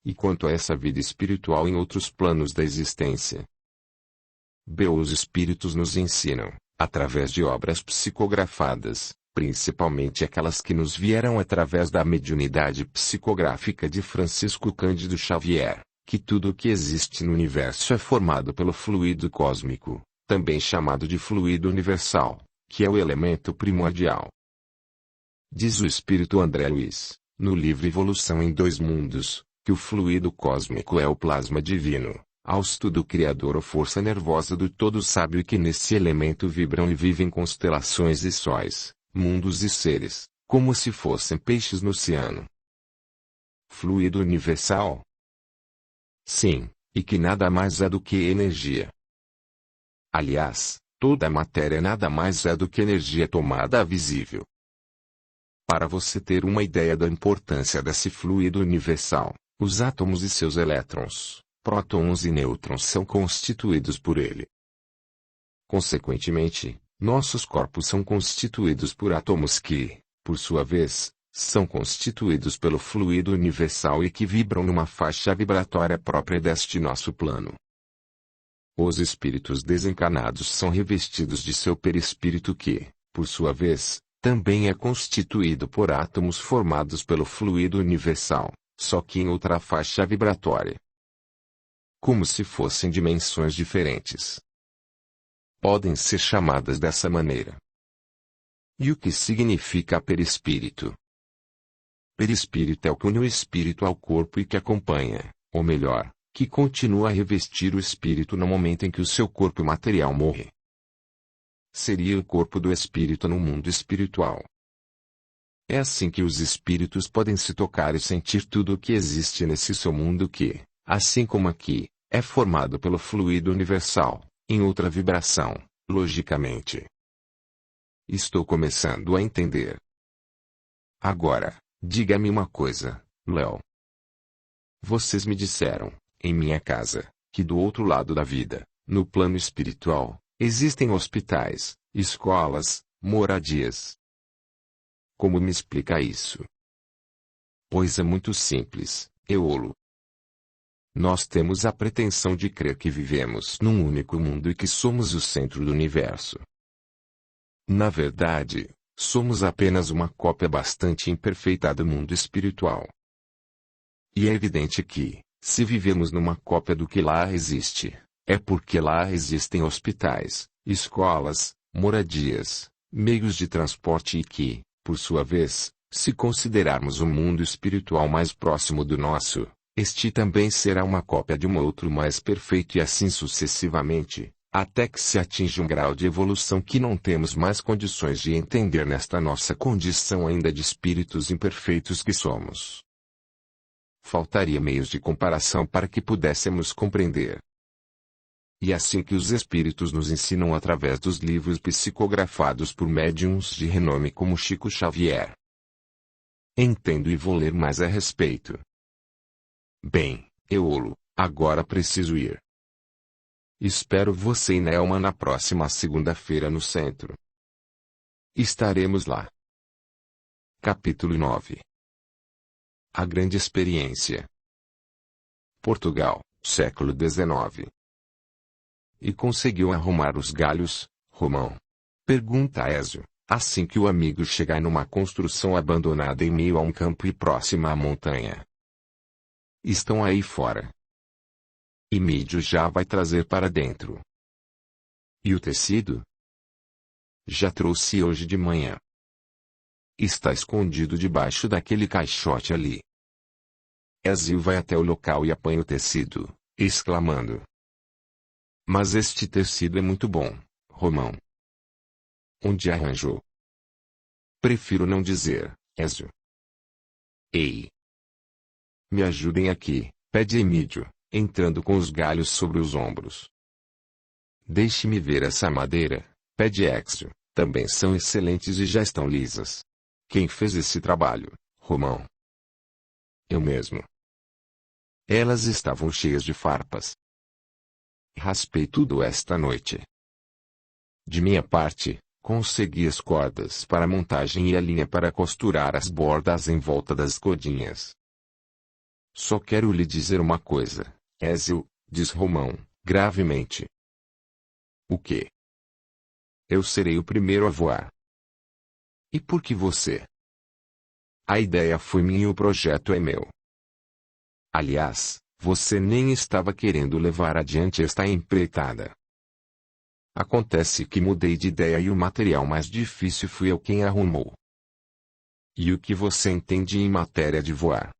e quanto a essa vida espiritual em outros planos da existência. Os espíritos nos ensinam, através de obras psicografadas, principalmente aquelas que nos vieram através da mediunidade psicográfica de Francisco Cândido Xavier, que tudo o que existe no universo é formado pelo fluido cósmico, também chamado de fluido universal, que é o elemento primordial. Diz o espírito André Luiz, no livro Evolução em Dois Mundos, que o fluido cósmico é o plasma divino, hausto do Criador ou força nervosa do Todo Sábio, e que nesse elemento vibram e vivem constelações e sóis, mundos e seres, como se fossem peixes no oceano. Fluido universal? Sim, e que nada mais é do que energia. Aliás, toda a matéria nada mais é do que energia tomada visível. Para você ter uma ideia da importância desse fluido universal, os átomos e seus elétrons, prótons e nêutrons são constituídos por ele. Consequentemente, nossos corpos são constituídos por átomos que, por sua vez, são constituídos pelo fluido universal e que vibram numa faixa vibratória própria deste nosso plano. Os espíritos desencarnados são revestidos de seu perispírito que, por sua vez, também é constituído por átomos formados pelo fluido universal, só que em outra faixa vibratória. Como se fossem dimensões diferentes. Podem ser chamadas dessa maneira. E o que significa perispírito? Perispírito é o que une o espírito ao corpo e que acompanha, ou melhor, que continua a revestir o espírito no momento em que o seu corpo material morre. Seria o corpo do espírito no mundo espiritual. É assim que os espíritos podem se tocar e sentir tudo o que existe nesse seu mundo que, assim como aqui, é formado pelo fluido universal, em outra vibração, logicamente. Estou começando a entender. Agora, diga-me uma coisa, Léo. Vocês me disseram, em minha casa, que do outro lado da vida, no plano espiritual, existem hospitais, escolas, moradias. Como me explica isso? Pois é muito simples, Eolo. Nós temos a pretensão de crer que vivemos num único mundo e que somos o centro do universo. Na verdade, somos apenas uma cópia bastante imperfeita do mundo espiritual. E é evidente que, se vivemos numa cópia do que lá existe, é porque lá existem hospitais, escolas, moradias, meios de transporte e que, por sua vez, se considerarmos o mundo espiritual mais próximo do nosso, este também será uma cópia de um outro mais perfeito e assim sucessivamente, até que se atinja um grau de evolução que não temos mais condições de entender nesta nossa condição ainda de espíritos imperfeitos que somos. Faltaria meios de comparação para que pudéssemos compreender. E assim que os espíritos nos ensinam através dos livros psicografados por médiuns de renome como Chico Xavier. Entendo e vou ler mais a respeito. Bem, Eolo, agora preciso ir. Espero você e Nelma na próxima segunda-feira no centro. Estaremos lá. Capítulo 9. A grande experiência. Portugal, século XIX. E conseguiu arrumar os galhos, Romão? Pergunta Ézio, assim que o amigo chegar numa construção abandonada em meio a um campo e próxima à montanha. Estão aí fora. E Mídio já vai trazer para dentro. E o tecido? Já trouxe hoje de manhã. Está escondido debaixo daquele caixote ali. Ézio vai até o local e apanha o tecido, exclamando. Mas este tecido é muito bom, Romão. Onde arranjou? Prefiro não dizer, Ézio. Ei! Me ajudem aqui, pede Emídio, entrando com os galhos sobre os ombros. Deixe-me ver essa madeira, pede Ézio, também são excelentes e já estão lisas. Quem fez esse trabalho, Romão? Eu mesmo. Elas estavam cheias de farpas. Raspei tudo esta noite. De minha parte, consegui as cordas para a montagem e a linha para costurar as bordas em volta das cordinhas. Só quero lhe dizer uma coisa, Ézio, diz Romão, gravemente. O quê? Eu serei o primeiro a voar. E por que você? A ideia foi minha e o projeto é meu. Aliás, você nem estava querendo levar adiante esta empreitada. Acontece que mudei de ideia e o material mais difícil fui eu quem arrumou. E o que você entende em matéria de voar?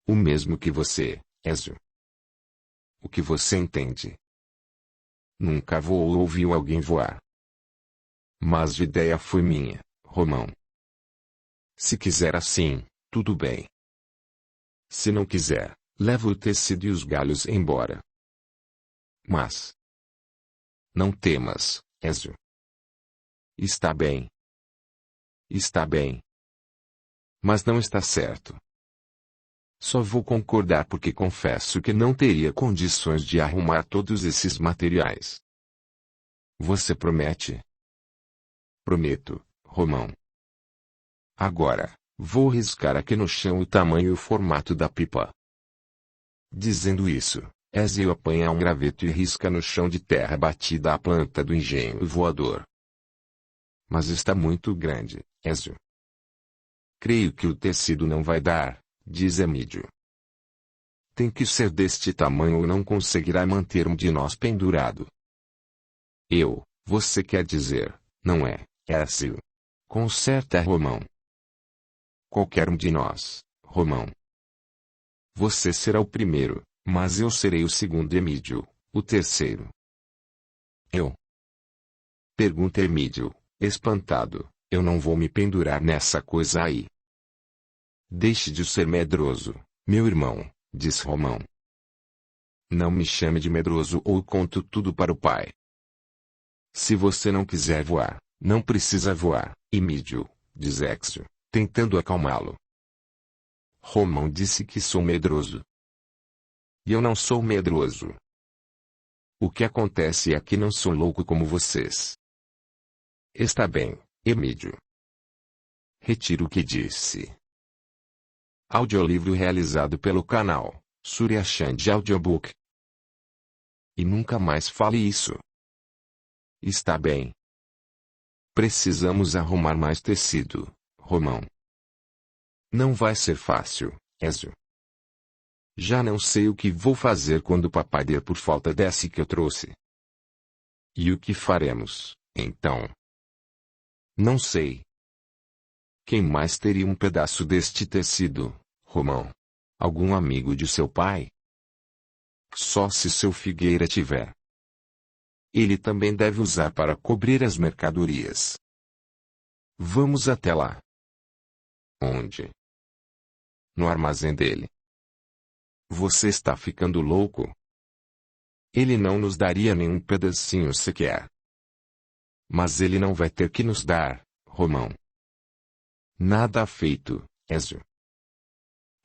O mesmo que você, Ézio. O que você entende? Nunca voou ou viu alguém voar. Mas a ideia foi minha, Romão. Se quiser assim, tudo bem. Se não quiser, leva o tecido e os galhos embora. Mas não temas, Ézio. Está bem. Está bem. Mas não está certo. Só vou concordar porque confesso que não teria condições de arrumar todos esses materiais. Você promete? Prometo, Romão. Agora, vou riscar aqui no chão o tamanho e o formato da pipa. Dizendo isso, Ézio apanha um graveto e risca no chão de terra batida a planta do engenho voador. Mas está muito grande, Ézio. Creio que o tecido não vai dar, diz Emídio. Tem que ser deste tamanho ou não conseguirá manter um de nós pendurado. Você quer dizer, não é, Ézio? Conserta Romão. Qualquer um de nós, Romão. Você será o primeiro, mas eu serei o segundo Emídio, o terceiro. Eu? Pergunta Emídio, espantado, eu não vou me pendurar nessa coisa aí. Deixe de ser medroso, meu irmão, diz Romão. Não me chame de medroso ou conto tudo para o pai. Se você não quiser voar, não precisa voar, Emídio, diz Ézio, tentando acalmá-lo. Romão disse que sou medroso. E eu não sou medroso. O que acontece é que não sou louco como vocês. Está bem, Emídio. Retiro o que disse. Audiolivro realizado pelo canal Surya Chand Audiobook. E nunca mais fale isso. Está bem. Precisamos arrumar mais tecido, Romão. Não vai ser fácil, Ézio. Já não sei o que vou fazer quando papai der por falta desse que eu trouxe. E o que faremos, então? Não sei. Quem mais teria um pedaço deste tecido, Romão? Algum amigo de seu pai? Só se seu Figueira tiver. Ele também deve usar para cobrir as mercadorias. Vamos até lá. Onde? No armazém dele. Você está ficando louco? Ele não nos daria nenhum pedacinho sequer. Mas ele não vai ter que nos dar, Romão. Nada feito, Ézio.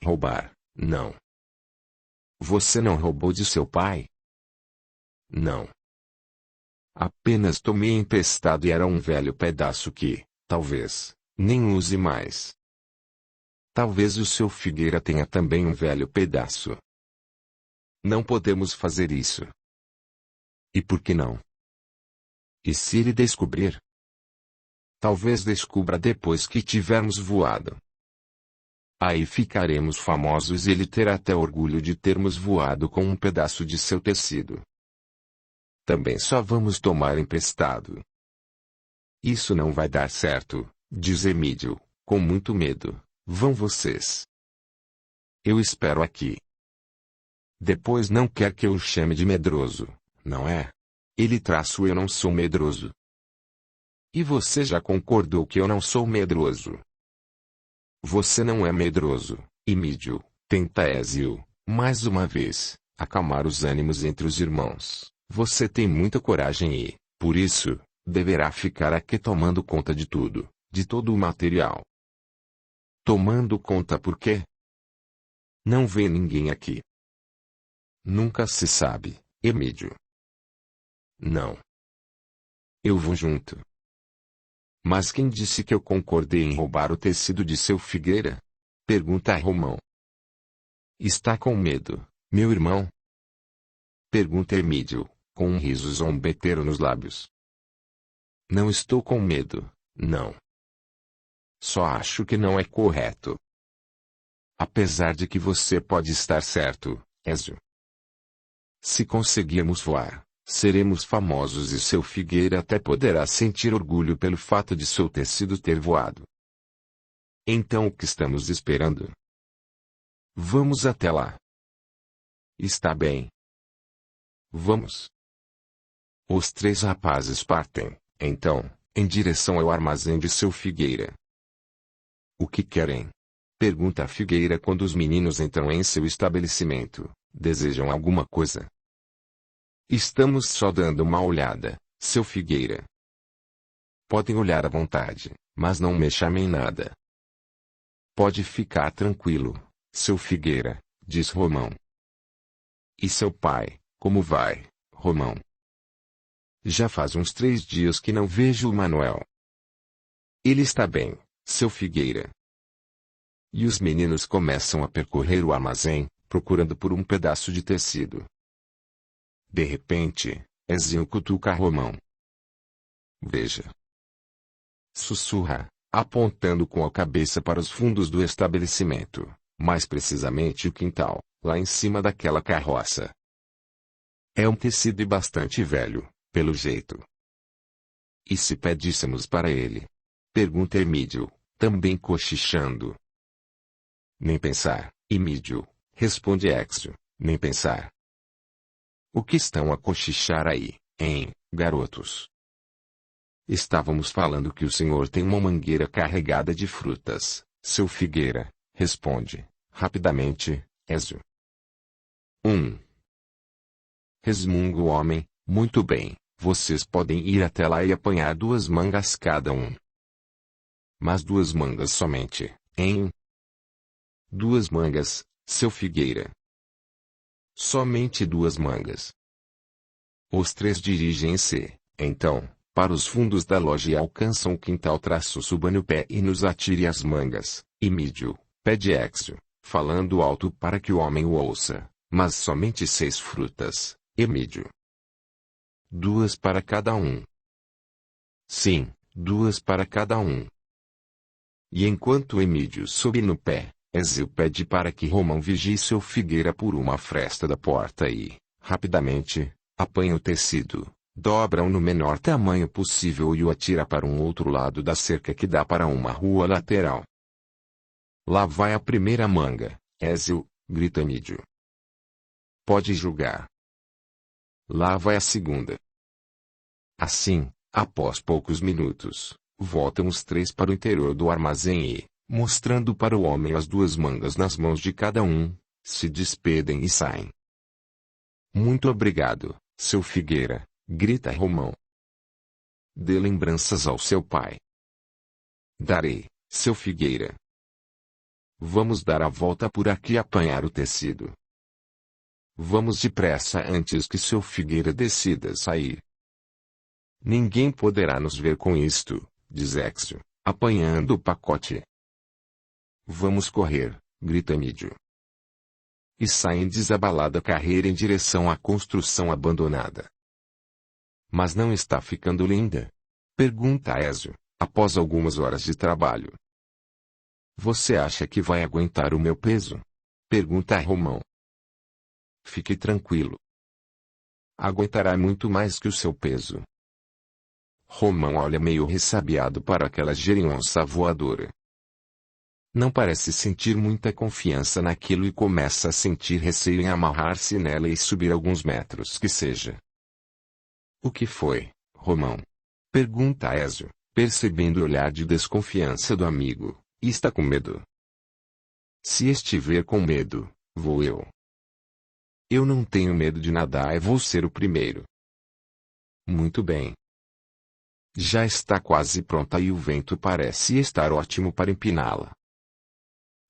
Roubar, não. Você não roubou de seu pai? Não. Apenas tomei emprestado e era um velho pedaço que, talvez, nem use mais. Talvez o seu Figueira tenha também um velho pedaço. Não podemos fazer isso. E por que não? E se ele descobrir? Talvez descubra depois que tivermos voado. Aí ficaremos famosos e ele terá até orgulho de termos voado com um pedaço de seu tecido. Também só vamos tomar emprestado. Isso não vai dar certo, diz Emídio, com muito medo. Vão vocês. Eu espero aqui. Depois não quer que eu o chame de medroso, não é? Ele traço eu não sou medroso. E você já concordou que eu não sou medroso. Você não é medroso, Emídio, tenta Ézio, mais uma vez, acalmar os ânimos entre os irmãos. Você tem muita coragem e, por isso, deverá ficar aqui tomando conta de tudo, de todo o material. Tomando conta por quê? Não vê ninguém aqui. Nunca se sabe, Emídio. Não. Eu vou junto. Mas quem disse que eu concordei em roubar o tecido de seu Figueira? Pergunta a Romão. Está com medo, meu irmão? Pergunta Emídio, com um riso zombeteiro nos lábios. Não estou com medo, não. Só acho que não é correto. Apesar de que você pode estar certo, Ézio. Se conseguirmos voar, seremos famosos e seu Figueira até poderá sentir orgulho pelo fato de seu tecido ter voado. Então o que estamos esperando? Vamos até lá. Está bem. Vamos. Os três rapazes partem, então, em direção ao armazém de seu Figueira. O que querem? Pergunta a Figueira quando os meninos entram em seu estabelecimento. Desejam alguma coisa? Estamos só dando uma olhada, seu Figueira. Podem olhar à vontade, mas não me chamem nada. Pode ficar tranquilo, seu Figueira, diz Romão. E seu pai, como vai, Romão? Já faz uns 3 dias que não vejo o Manuel. Ele está bem, seu Figueira. E os meninos começam a percorrer o armazém, procurando por um pedaço de tecido. De repente, Ezinho cutuca Romão. Veja. Sussurra, apontando com a cabeça para os fundos do estabelecimento, mais precisamente o quintal, lá em cima daquela carroça. É um tecido bastante velho, pelo jeito. E se pedíssemos para ele? Pergunta Emídio, também cochichando. Nem pensar, Emídio, responde Ézio, nem pensar. O que estão a cochichar aí, hein, garotos? Estávamos falando que o senhor tem uma mangueira carregada de frutas, seu Figueira, responde, rapidamente, Ézio. Resmunga o homem, muito bem, vocês podem ir até lá e apanhar 2 mangas cada um. Mas 2 mangas somente, hein? 2 mangas, seu Figueira. Somente 2 mangas. Os 3 dirigem-se, então, para os fundos da loja e alcançam o quintal. Suba no pé e nos atire as mangas, Emídio, pede Ézio, falando alto para que o homem o ouça, mas somente 6 frutas, Emídio. 2 para cada um. Sim, 2 para cada um. E enquanto Emídio sobe no pé, Ézio pede para que Romão vigie seu Figueira por uma fresta da porta e, rapidamente, apanha o tecido, dobra-o no menor tamanho possível e o atira para um outro lado da cerca que dá para uma rua lateral. Lá vai a primeira manga, Ézio, grita Emídio. Pode julgar. Lá vai a segunda. Assim, após poucos minutos, voltam os 3 para o interior do armazém e, mostrando para o homem as 2 mangas nas mãos de cada um, se despedem e saem. Muito obrigado, seu Figueira, grita Romão. Dê lembranças ao seu pai. Darei, seu Figueira. Vamos dar a volta por aqui e apanhar o tecido. Vamos depressa antes que seu Figueira decida sair. Ninguém poderá nos ver com isto, diz Ézio, apanhando o pacote. Vamos correr, grita Emídio. E saem desabalada carreira em direção à construção abandonada. Mas não está ficando linda? Pergunta Ézio, após algumas horas de trabalho. Você acha que vai aguentar o meu peso? Pergunta Romão. Fique tranquilo. Aguentará muito mais que o seu peso. Romão olha meio ressabiado para aquela geringonça voadora. Não parece sentir muita confiança naquilo e começa a sentir receio em amarrar-se nela e subir alguns metros que seja. O que foi, Romão? Pergunta Ézio, percebendo o olhar de desconfiança do amigo. Está com medo? Se estiver com medo, vou eu. Eu não tenho medo de nadar e vou ser o primeiro. Muito bem. Já está quase pronta e o vento parece estar ótimo para empiná-la.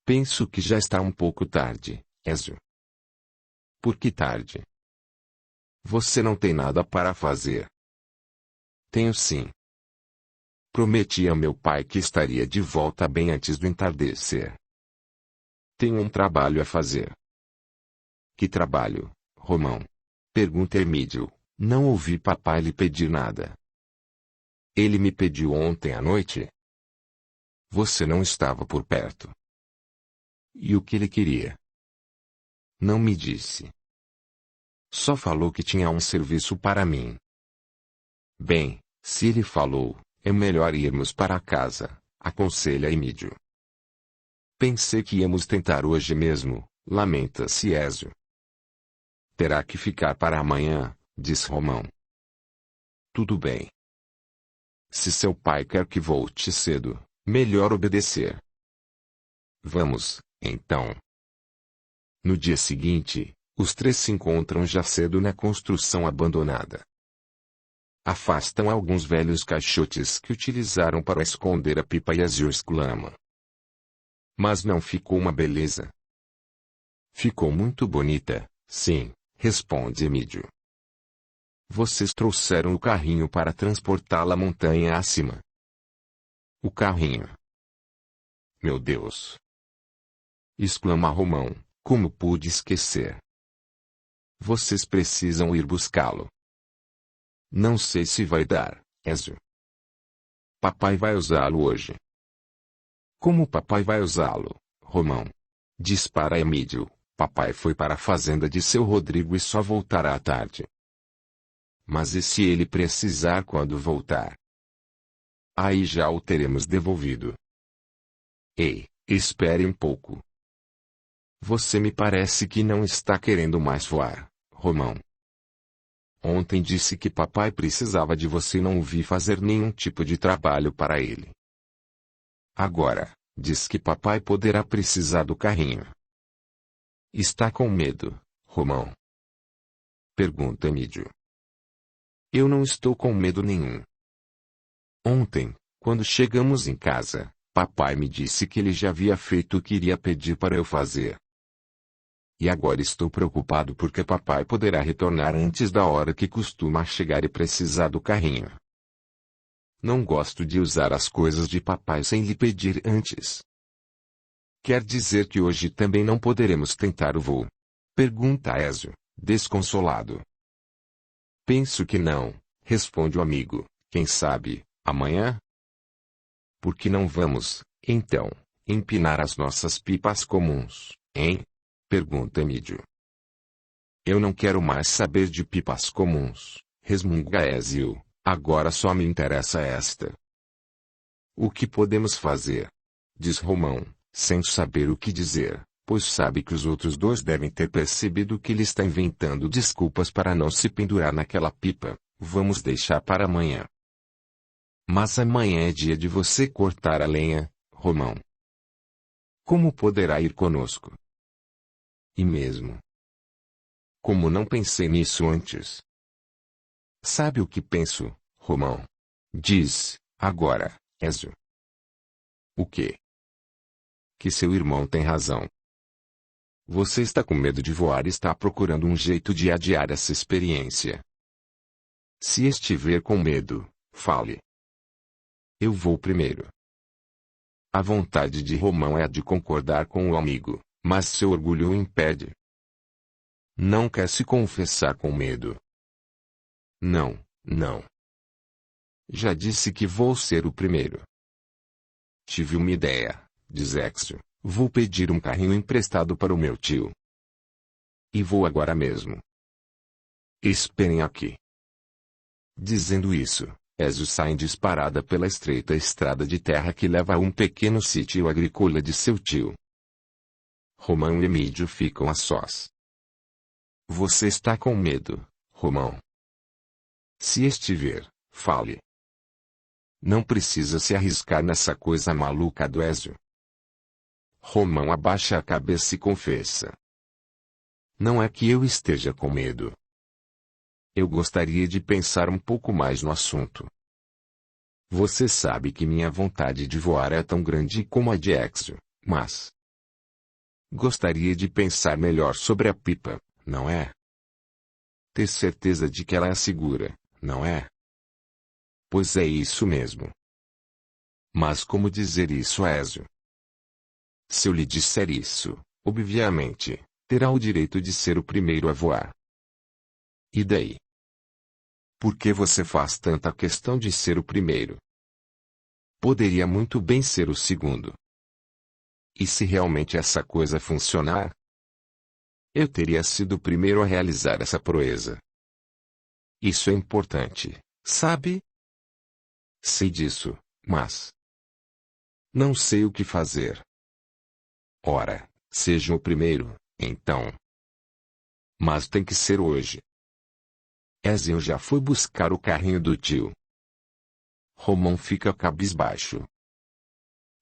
Penso que já está um pouco tarde, Ézio. Por que tarde? Você não tem nada para fazer. Tenho sim. Prometi a meu pai que estaria de volta bem antes do entardecer. Tenho um trabalho a fazer. Que trabalho, Romão? Pergunta Emídio. Não ouvi papai lhe pedir nada. Ele me pediu ontem à noite. Você não estava por perto. E o que ele queria? Não me disse. Só falou que tinha um serviço para mim. Bem, se ele falou, é melhor irmos para casa, aconselha Emídio. Pensei que íamos tentar hoje mesmo, lamenta-se Ézio. Terá que ficar para amanhã, diz Romão. Tudo bem. Se seu pai quer que volte cedo, melhor obedecer. Vamos, então. No dia seguinte, os três se encontram já cedo na construção abandonada. Afastam alguns velhos caixotes que utilizaram para esconder a pipa e Ézio exclama. Mas não ficou uma beleza? Ficou muito bonita, sim, responde Emídio. Vocês trouxeram o carrinho para transportá-la montanha acima. O carrinho. Meu Deus! Exclama Romão, como pude esquecer? Vocês precisam ir buscá-lo. Não sei se vai dar, Ézio. Papai vai usá-lo hoje. Como papai vai usá-lo, Romão? Diz para Emídio, papai foi para a fazenda de seu Rodrigo e só voltará à tarde. Mas e se ele precisar quando voltar? Aí já o teremos devolvido. Ei, espere um pouco. Você me parece que não está querendo mais voar, Romão. Ontem disse que papai precisava de você e não o vi fazer nenhum tipo de trabalho para ele. Agora, diz que papai poderá precisar do carrinho. Está com medo, Romão? Pergunta Emídio. Eu não estou com medo nenhum. Ontem, quando chegamos em casa, papai me disse que ele já havia feito o que iria pedir para eu fazer. E agora estou preocupado porque papai poderá retornar antes da hora que costuma chegar e precisar do carrinho. Não gosto de usar as coisas de papai sem lhe pedir antes. Quer dizer que hoje também não poderemos tentar o voo? Pergunta Ézio, desconsolado. Penso que não, responde o amigo, quem sabe, amanhã? Por que não vamos, então, empinar as nossas pipas comuns, hein? Pergunta Emídio. Eu não quero mais saber de pipas comuns, resmunga Ézio, agora só me interessa esta. O que podemos fazer? Diz Romão, sem saber o que dizer, pois sabe que os outros dois devem ter percebido que ele está inventando desculpas para não se pendurar naquela pipa. Vamos deixar para amanhã. Mas amanhã é dia de você cortar a lenha, Romão. Como poderá ir conosco? E mesmo. Como não pensei nisso antes? Sabe o que penso, Romão? Diz, agora, Ézio. O quê? Que seu irmão tem razão. Você está com medo de voar e está procurando um jeito de adiar essa experiência. Se estiver com medo, fale. Eu vou primeiro. A vontade de Romão é a de concordar com o amigo, mas seu orgulho o impede. Não quer se confessar com medo. Não, não. Já disse que vou ser o primeiro. Tive uma ideia, diz Ézio. Vou pedir um carrinho emprestado para o meu tio. E vou agora mesmo. Esperem aqui. Dizendo isso, Ézio sai em disparada pela estreita estrada de terra que leva a um pequeno sítio agrícola de seu tio. Romão e Emídio ficam a sós. Você está com medo, Romão? Se estiver, fale. Não precisa se arriscar nessa coisa maluca do Ézio. Romão abaixa a cabeça e confessa. Não é que eu esteja com medo. Eu gostaria de pensar um pouco mais no assunto. Você sabe que minha vontade de voar é tão grande como a de Ézio, mas... gostaria de pensar melhor sobre a pipa, não é? Ter certeza de que ela é segura, não é? Pois é isso mesmo. Mas como dizer isso a Ézio? Se eu lhe disser isso, obviamente, terá o direito de ser o primeiro a voar. E daí? Por que você faz tanta questão de ser o primeiro? Poderia muito bem ser o segundo. E se realmente essa coisa funcionar? Eu teria sido o primeiro a realizar essa proeza. Isso é importante, sabe? Sei disso, mas não sei o que fazer. Ora, seja o primeiro, então. Mas tem que ser hoje. Ezio já foi buscar o carrinho do tio. Romão fica cabisbaixo.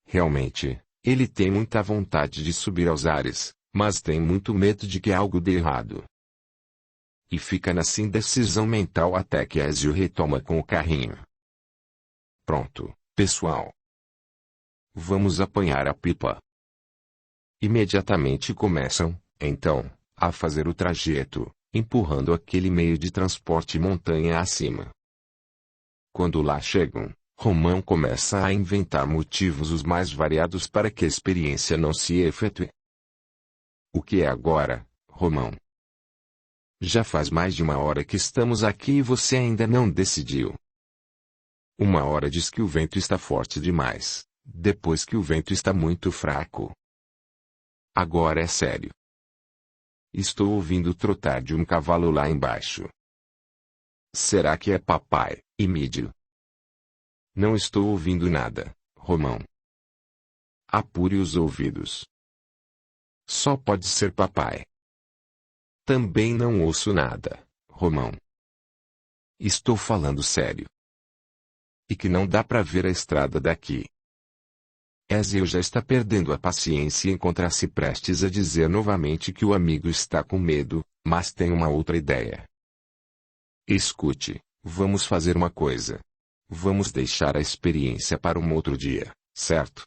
Realmente, ele tem muita vontade de subir aos ares, mas tem muito medo de que algo dê errado. E fica nessa indecisão mental até que Ezio retoma com o carrinho. Pronto, pessoal. Vamos apanhar a pipa. Imediatamente começam, então, a fazer o trajeto, empurrando aquele meio de transporte montanha acima. Quando lá chegam, Romão começa a inventar motivos os mais variados para que a experiência não se efetue. O que é agora, Romão? Já faz mais de 1 hora que estamos aqui e você ainda não decidiu. 1 hora diz que o vento está forte demais, depois que o vento está muito fraco. Agora é sério. Estou ouvindo trotar de um cavalo lá embaixo. Será que é papai, Emídio? Não estou ouvindo nada, Romão. Apure os ouvidos. Só pode ser papai. Também não ouço nada, Romão. Estou falando sério. E que não dá para ver a estrada daqui. Ezio já está perdendo a paciência e encontra-se prestes a dizer novamente que o amigo está com medo, mas tem uma outra ideia. Escute, vamos fazer uma coisa. Vamos deixar a experiência para um outro dia, certo?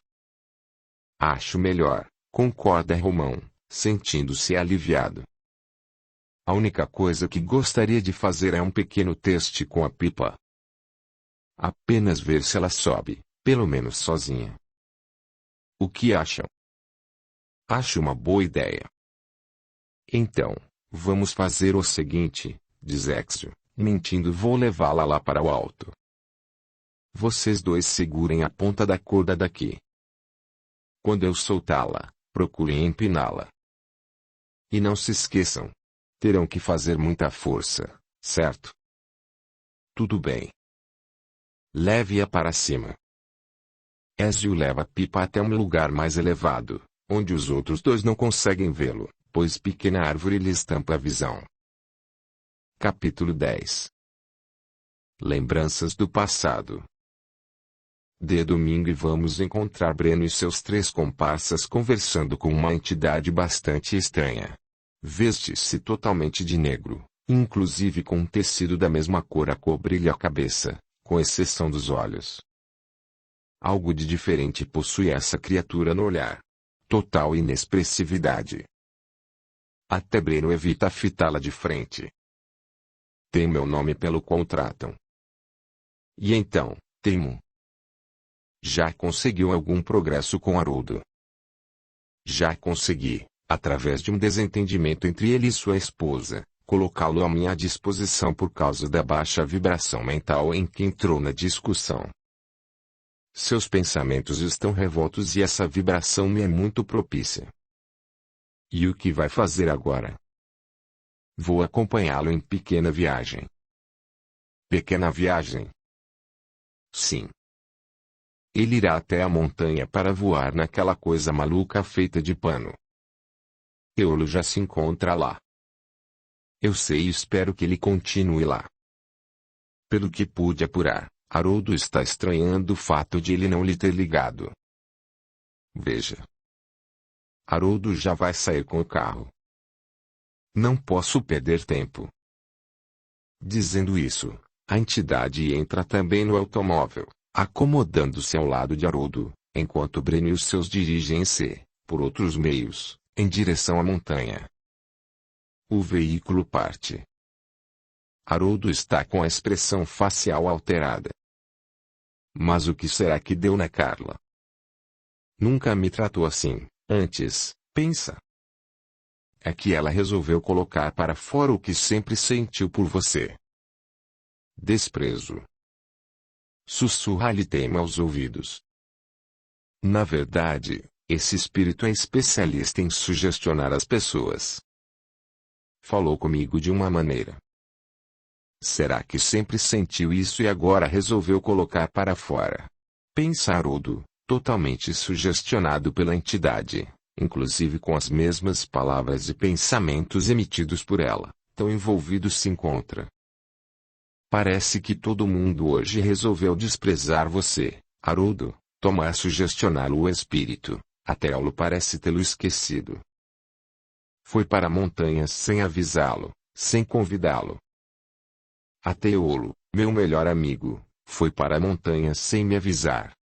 Acho melhor, concorda Romão, sentindo-se aliviado. A única coisa que gostaria de fazer é um pequeno teste com a pipa. Apenas ver se ela sobe, pelo menos sozinha. O que acham? Acho uma boa ideia. Então, vamos fazer o seguinte, diz Ezio, mentindo, vou levá-la lá para o alto. Vocês dois segurem a ponta da corda daqui. Quando eu soltá-la, procurem empiná-la. E não se esqueçam. Terão que fazer muita força, certo? Tudo bem. Leve-a para cima. Ezio leva a pipa até um lugar mais elevado, onde os outros dois não conseguem vê-lo, pois pequena árvore lhes tampa a visão. Capítulo 10. Lembranças do passado. De domingo e vamos encontrar Breno e seus 3 comparsas conversando com uma entidade bastante estranha. Veste-se totalmente de negro, inclusive com um tecido da mesma cor a cobrir-lhe a cabeça, com exceção dos olhos. Algo de diferente possui essa criatura no olhar. Total inexpressividade. Até Breno evita fitá-la de frente. Tem meu nome pelo qual tratam. E então, Teimo? Já conseguiu algum progresso com Haroldo? Já consegui, através de um desentendimento entre ele e sua esposa, colocá-lo à minha disposição por causa da baixa vibração mental em que entrou na discussão. Seus pensamentos estão revoltos e essa vibração me é muito propícia. E o que vai fazer agora? Vou acompanhá-lo em pequena viagem. Pequena viagem? Sim. Ele irá até a montanha para voar naquela coisa maluca feita de pano. Eolo já se encontra lá. Eu sei e espero que ele continue lá. Pelo que pude apurar, Haroldo está estranhando o fato de ele não lhe ter ligado. Veja. Haroldo já vai sair com o carro. Não posso perder tempo. Dizendo isso, a entidade entra também no automóvel, acomodando-se ao lado de Haroldo, enquanto Breno e os seus dirigem-se, por outros meios, em direção à montanha. O veículo parte. Haroldo está com a expressão facial alterada. Mas o que será que deu na Carla? Nunca me tratou assim, antes, pensa. é que ela resolveu colocar para fora o que sempre sentiu por você. Desprezo. Sussurra-lhe tema aos ouvidos. Na verdade, esse espírito é especialista em sugestionar as pessoas. Falou comigo de uma maneira. Será que sempre sentiu isso e agora resolveu colocar para fora? Pensa Haroldo, totalmente sugestionado pela entidade, inclusive com as mesmas palavras e pensamentos emitidos por ela, tão envolvido se encontra. Parece que todo mundo hoje resolveu desprezar você, Haroldo, toma a sugestioná-lo o espírito, até Aulo parece tê-lo esquecido. Foi para a montanha sem avisá-lo, sem convidá-lo. Até Eolo, meu melhor amigo, foi para a montanha sem me avisar.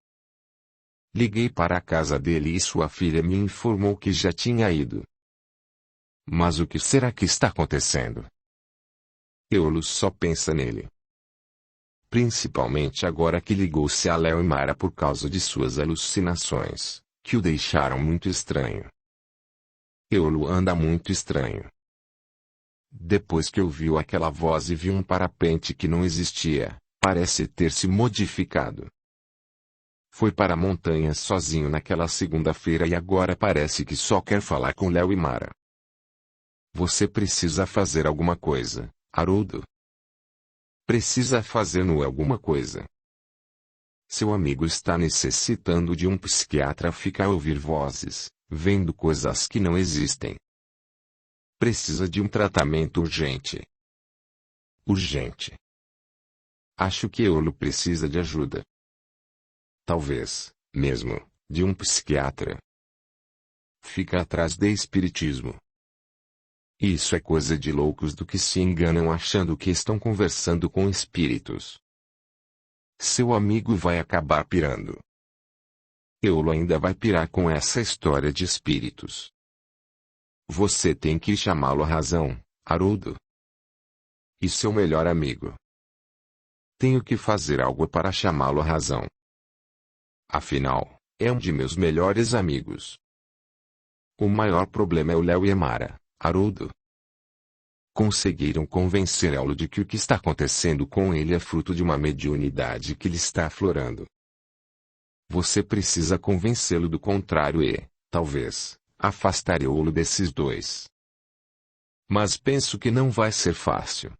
Liguei para a casa dele e sua filha me informou que já tinha ido. Mas o que será que está acontecendo? Eolo só pensa nele. Principalmente agora que ligou-se a Léo e Mara por causa de suas alucinações, que o deixaram muito estranho. Eolo anda muito estranho. Depois que ouviu aquela voz e viu um parapente que não existia, parece ter se modificado. Foi para a montanha sozinho naquela segunda-feira e agora parece que só quer falar com Léo e Mara. Você precisa fazer alguma coisa, Haroldo. Precisa fazer alguma coisa. Seu amigo está necessitando de um psiquiatra, fica a ouvir vozes, vendo coisas que não existem. Precisa de um tratamento urgente. Urgente. Acho que Eolo precisa de ajuda. Talvez, mesmo, de um psiquiatra. Fica atrás de espiritismo. Isso é coisa de loucos do que se enganam achando que estão conversando com espíritos. Seu amigo vai acabar pirando. Eolo ainda vai pirar com essa história de espíritos. Você tem que chamá-lo à razão, Haroldo. E seu melhor amigo. Tenho que fazer algo para chamá-lo à razão. Afinal, é um de meus melhores amigos. O maior problema é o Léo e a Mara, Haroldo. Conseguiram convencer Eolo de que o que está acontecendo com ele é fruto de uma mediunidade que lhe está aflorando. Você precisa convencê-lo do contrário e, talvez, afastar Eolo desses dois. Mas penso que não vai ser fácil.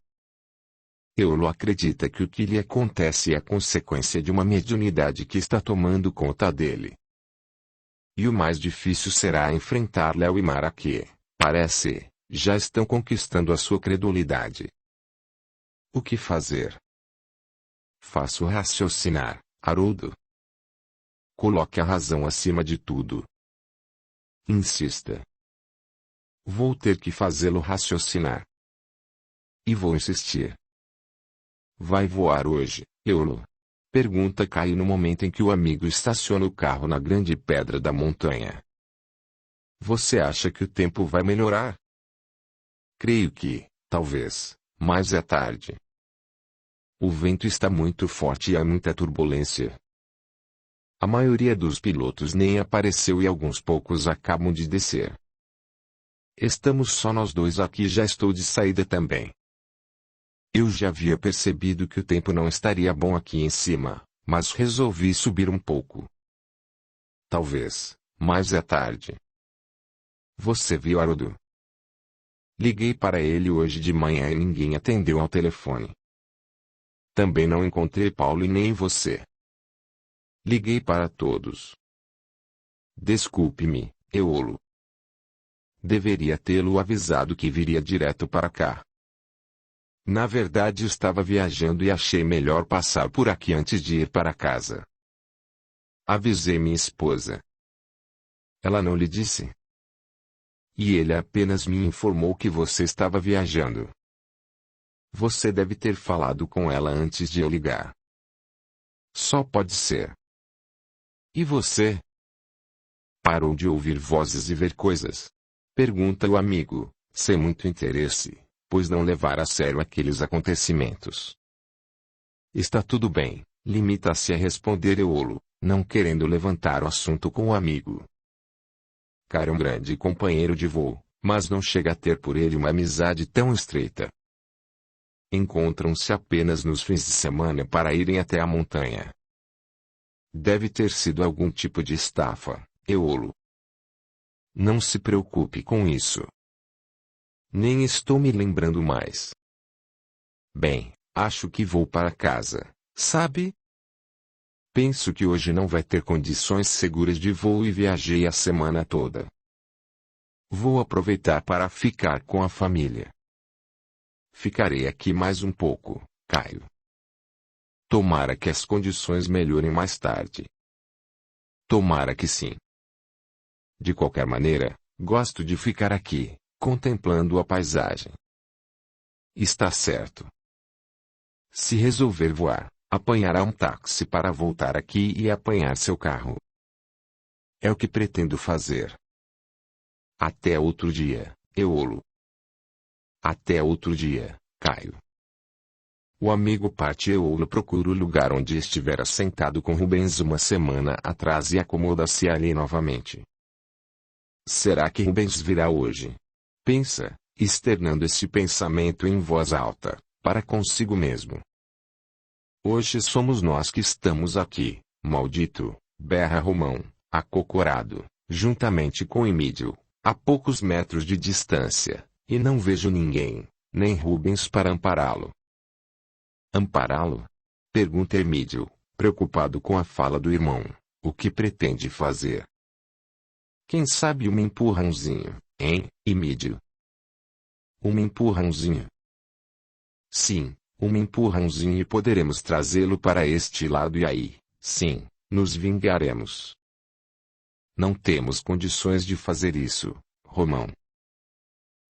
Eolo acredita que o que lhe acontece é a consequência de uma mediunidade que está tomando conta dele. E o mais difícil será enfrentar Léo e Mara que, parece, já estão conquistando a sua credulidade. O que fazer? Faço raciocinar, Haroldo. Coloque a razão acima de tudo. Insista. Vou ter que fazê-lo raciocinar. E vou insistir. Vai voar hoje, Eolo? Pergunta Caio no momento em que o amigo estaciona o carro na grande pedra da montanha. Você acha que o tempo vai melhorar? Creio que, talvez, mas é tarde. O vento está muito forte e há muita turbulência. A maioria dos pilotos nem apareceu e alguns poucos acabam de descer. Estamos só nós dois aqui e já estou de saída também. Eu já havia percebido que o tempo não estaria bom aqui em cima, mas resolvi subir um pouco. Talvez, mas é tarde. Você viu Haroldo? Liguei para ele hoje de manhã e ninguém atendeu ao telefone. Também não encontrei Paulo e nem você. Liguei para todos. Desculpe-me, Eolo. Deveria tê-lo avisado que viria direto para cá. Na verdade estava viajando e achei melhor passar por aqui antes de ir para casa. Avisei minha esposa. Ela não lhe disse? E ele apenas me informou que você estava viajando. Você deve ter falado com ela antes de eu ligar. Só pode ser. E você? Parou de ouvir vozes e ver coisas? Pergunta o amigo, sem muito interesse, pois não levar a sério aqueles acontecimentos. Está tudo bem, limita-se a responder Eolo, não querendo levantar o assunto com o amigo. Cara é um grande companheiro de voo, mas não chega a ter por ele uma amizade tão estreita. Encontram-se apenas nos fins de semana para irem até a montanha. Deve ter sido algum tipo de estafa, Eolo. Não se preocupe com isso. Nem estou me lembrando mais. Bem, acho que vou para casa, sabe? Penso que hoje não vai ter condições seguras de voo e viajei a semana toda. Vou aproveitar para ficar com a família. Ficarei aqui mais um pouco, Caio. Tomara que as condições melhorem mais tarde. Tomara que sim. De qualquer maneira, gosto de ficar aqui, contemplando a paisagem. Está certo. Se resolver voar, apanhará um táxi para voltar aqui e apanhar seu carro. É o que pretendo fazer. Até outro dia, Eolo. Até outro dia, Caio. O amigo parte e Eolo procura o lugar onde estivera sentado com Rubens uma semana atrás e acomoda-se ali novamente. Será que Rubens virá hoje? Pensa, externando este pensamento em voz alta, para consigo mesmo. Hoje somos nós que estamos aqui, maldito, berra Romão, acocorado, juntamente com Emídio, a poucos metros de distância, e não vejo ninguém, nem Rubens para ampará-lo. Ampará-lo? Pergunta Emídio, preocupado com a fala do irmão. O que pretende fazer? Quem sabe um empurrãozinho, hein, Emídio? Um empurrãozinho? Sim, um empurrãozinho e poderemos trazê-lo para este lado e aí, sim, nos vingaremos. Não temos condições de fazer isso, Romão.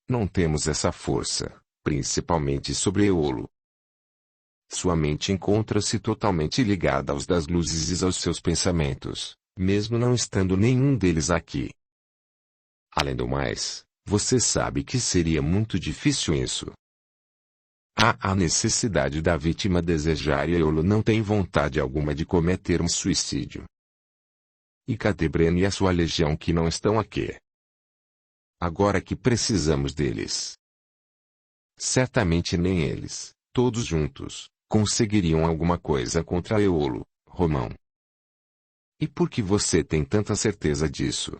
Não temos essa força, principalmente sobre Eolo. Sua mente encontra-se totalmente ligada aos das luzes e aos seus pensamentos, mesmo não estando nenhum deles aqui. Além do mais, você sabe que seria muito difícil isso. Há a necessidade da vítima desejar e Eolo não tem vontade alguma de cometer um suicídio. E cadê Breno e a sua legião que não estão aqui? Agora que precisamos deles. Certamente nem eles, todos juntos, conseguiriam alguma coisa contra Eolo, Romão. E por que você tem tanta certeza disso?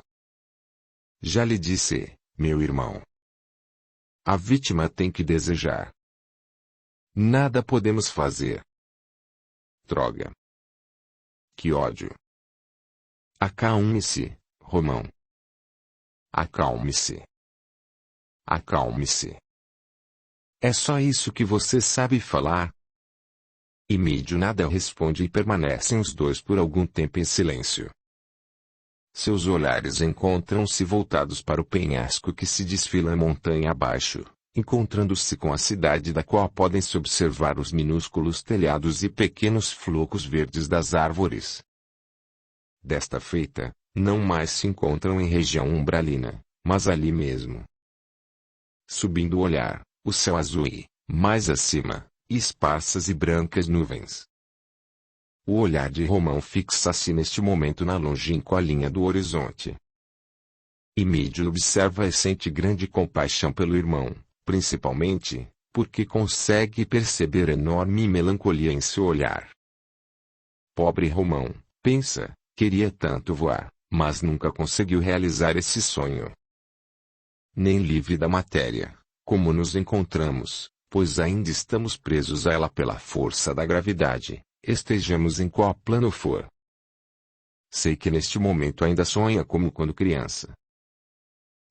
Já lhe disse, meu irmão. A vítima tem que desejar. Nada podemos fazer. Droga. Que ódio. Acalme-se, Romão. Acalme-se. Acalme-se. É só isso que você sabe falar? Emídio nada responde e permanecem os dois por algum tempo em silêncio. Seus olhares encontram-se voltados para o penhasco que se desfila montanha abaixo, encontrando-se com a cidade da qual podem-se observar os minúsculos telhados e pequenos flocos verdes das árvores. Desta feita, não mais se encontram em região umbralina, mas ali mesmo. Subindo o olhar, o céu azul e, mais acima, esparsas e brancas nuvens. O olhar de Romão fixa-se neste momento na longínqua linha do horizonte. Emídio observa e sente grande compaixão pelo irmão, principalmente, porque consegue perceber enorme melancolia em seu olhar. Pobre Romão, pensa, queria tanto voar, mas nunca conseguiu realizar esse sonho. Nem livre da matéria, como nos encontramos, pois ainda estamos presos a ela pela força da gravidade, estejamos em qual plano for. Sei que neste momento ainda sonha como quando criança.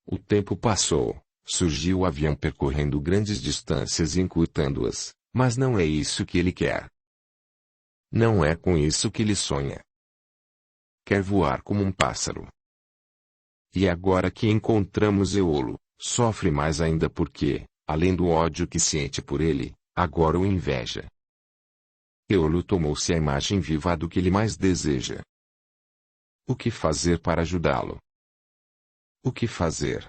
O tempo passou, surgiu o avião percorrendo grandes distâncias e encurtando-as, mas não é isso que ele quer. Não é com isso que ele sonha. Quer voar como um pássaro. E agora que encontramos Eolo, sofre mais ainda porque, além do ódio que sente por ele, agora o inveja. Eolo tomou-se a imagem viva do que ele mais deseja. O que fazer para ajudá-lo? O que fazer?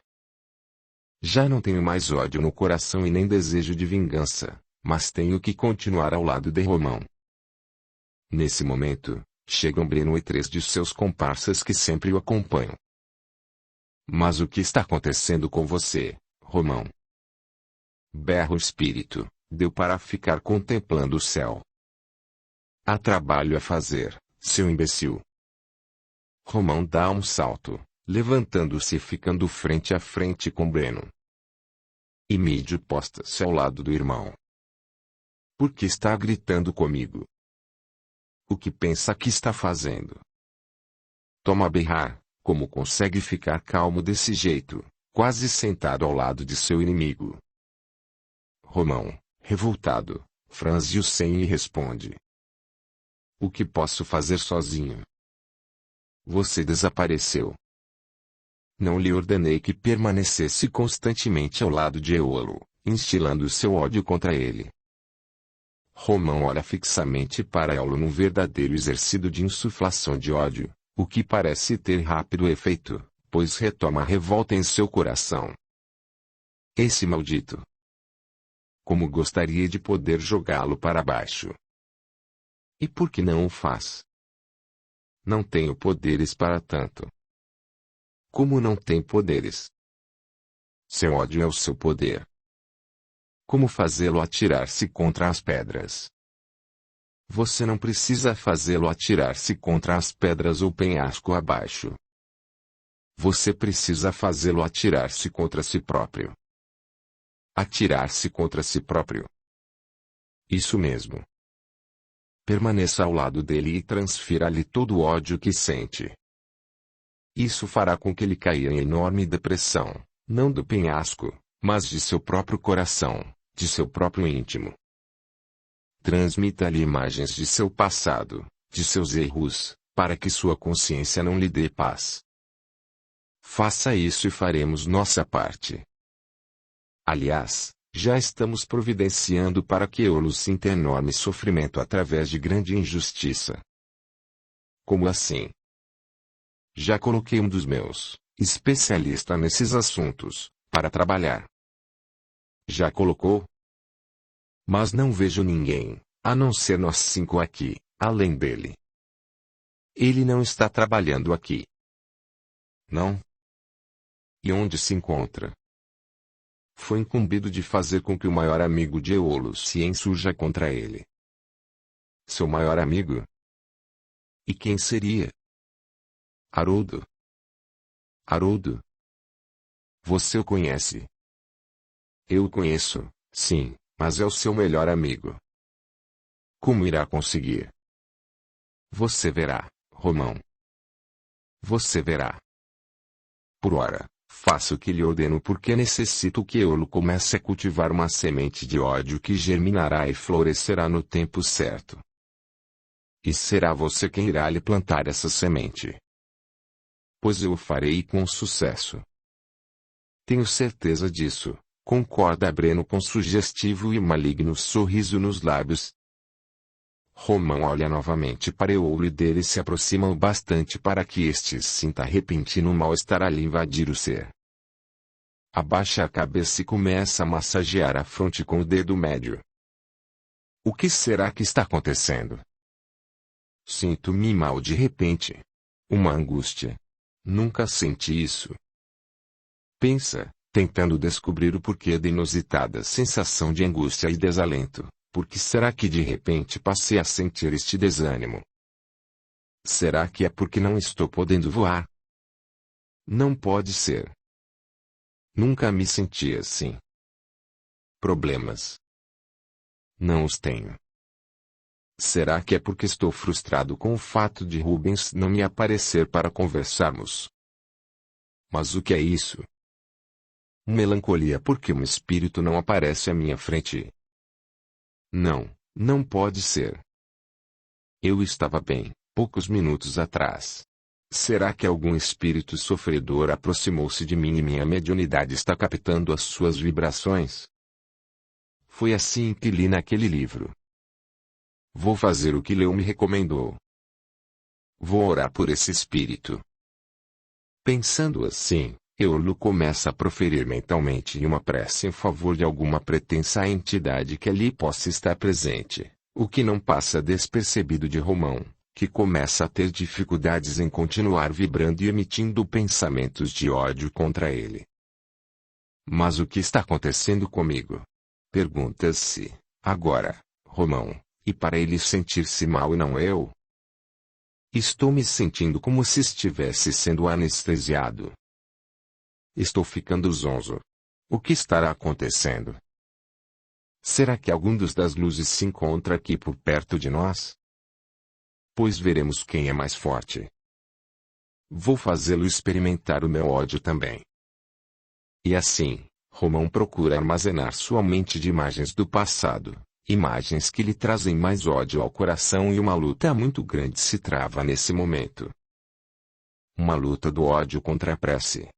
Já não tenho mais ódio no coração e nem desejo de vingança, mas tenho que continuar ao lado de Romão. Nesse momento, chegam Breno e 3 de seus comparsas que sempre o acompanham. Mas o que está acontecendo com você, Romão? Berra o espírito, deu para ficar contemplando o céu. Há trabalho a fazer, seu imbecil. Romão dá um salto, levantando-se e ficando frente a frente com Breno. E Mídio posta-se ao lado do irmão. Por que está gritando comigo? O que pensa que está fazendo? Toma a berrar, como consegue ficar calmo desse jeito, quase sentado ao lado de seu inimigo? Romão, revoltado, franze o senho e responde. O que posso fazer sozinho? Você desapareceu. Não lhe ordenei que permanecesse constantemente ao lado de Eolo, instilando seu ódio contra ele. Romão olha fixamente para Eolo num verdadeiro exercício de insuflação de ódio, o que parece ter rápido efeito, pois retoma a revolta em seu coração. Esse maldito! Como gostaria de poder jogá-lo para baixo. E por que não o faz? Não tenho poderes para tanto. Como não tem poderes? Seu ódio é o seu poder. Como fazê-lo atirar-se contra as pedras? Você não precisa fazê-lo atirar-se contra as pedras ou penhasco abaixo. Você precisa fazê-lo atirar-se contra si próprio. Atirar-se contra si próprio. Isso mesmo. Permaneça ao lado dele e transfira-lhe todo o ódio que sente. Isso fará com que ele caia em enorme depressão, não do penhasco, mas de seu próprio coração, de seu próprio íntimo. Transmita-lhe imagens de seu passado, de seus erros, para que sua consciência não lhe dê paz. Faça isso e faremos nossa parte. Aliás, já estamos providenciando para que Eolo sinta enorme sofrimento através de grande injustiça. Como assim? Já coloquei um dos meus, especialista nesses assuntos, para trabalhar. Já colocou? Mas não vejo ninguém, a não ser nós 5 aqui, além dele. Ele não está trabalhando aqui. Não? E onde se encontra? Foi incumbido de fazer com que o maior amigo de Eolo se insurja contra ele. Seu maior amigo? E quem seria? Haroldo. Haroldo? Você o conhece? Eu o conheço, sim, mas é o seu melhor amigo. Como irá conseguir? Você verá, Romão. Você verá. Por ora, faça o que lhe ordeno porque necessito que Eolo comece a cultivar uma semente de ódio que germinará e florescerá no tempo certo. E será você quem irá lhe plantar essa semente. Pois eu o farei com sucesso. Tenho certeza disso, concorda Breno com sugestivo e maligno sorriso nos lábios. Romão olha novamente para Eolo e dele se aproxima o bastante para que este sinta repentino mal-estar a lhe invadir o ser. Abaixa a cabeça e começa a massagear a fronte com o dedo médio. O que será que está acontecendo? Sinto-me mal de repente. Uma angústia. Nunca senti isso. Pensa, tentando descobrir o porquê da inusitada sensação de angústia e desalento. Por que será que de repente passei a sentir este desânimo? Será que é porque não estou podendo voar? Não pode ser. Nunca me senti assim. Problemas? Não os tenho. Será que é porque estou frustrado com o fato de Rubens não me aparecer para conversarmos? Mas o que é isso? Melancolia porque um espírito não aparece à minha frente. Não, não pode ser. Eu estava bem, poucos minutos atrás. Será que algum espírito sofredor aproximou-se de mim e minha mediunidade está captando as suas vibrações? Foi assim que li naquele livro. Vou fazer o que Leo me recomendou. Vou orar por esse espírito. Pensando assim, Eolo começa a proferir mentalmente uma prece em favor de alguma pretensa entidade que ali possa estar presente, o que não passa despercebido de Romão, que começa a ter dificuldades em continuar vibrando e emitindo pensamentos de ódio contra ele. Mas o que está acontecendo comigo? Pergunta-se, agora, Romão, e para ele sentir-se mal e não eu? Estou me sentindo como se estivesse sendo anestesiado. Estou ficando zonzo. O que estará acontecendo? Será que algum dos das luzes se encontra aqui por perto de nós? Pois veremos quem é mais forte. Vou fazê-lo experimentar o meu ódio também. E assim, Romão procura armazenar sua mente de imagens do passado, imagens que lhe trazem mais ódio ao coração, e uma luta muito grande se trava nesse momento. Uma luta do ódio contra a prece.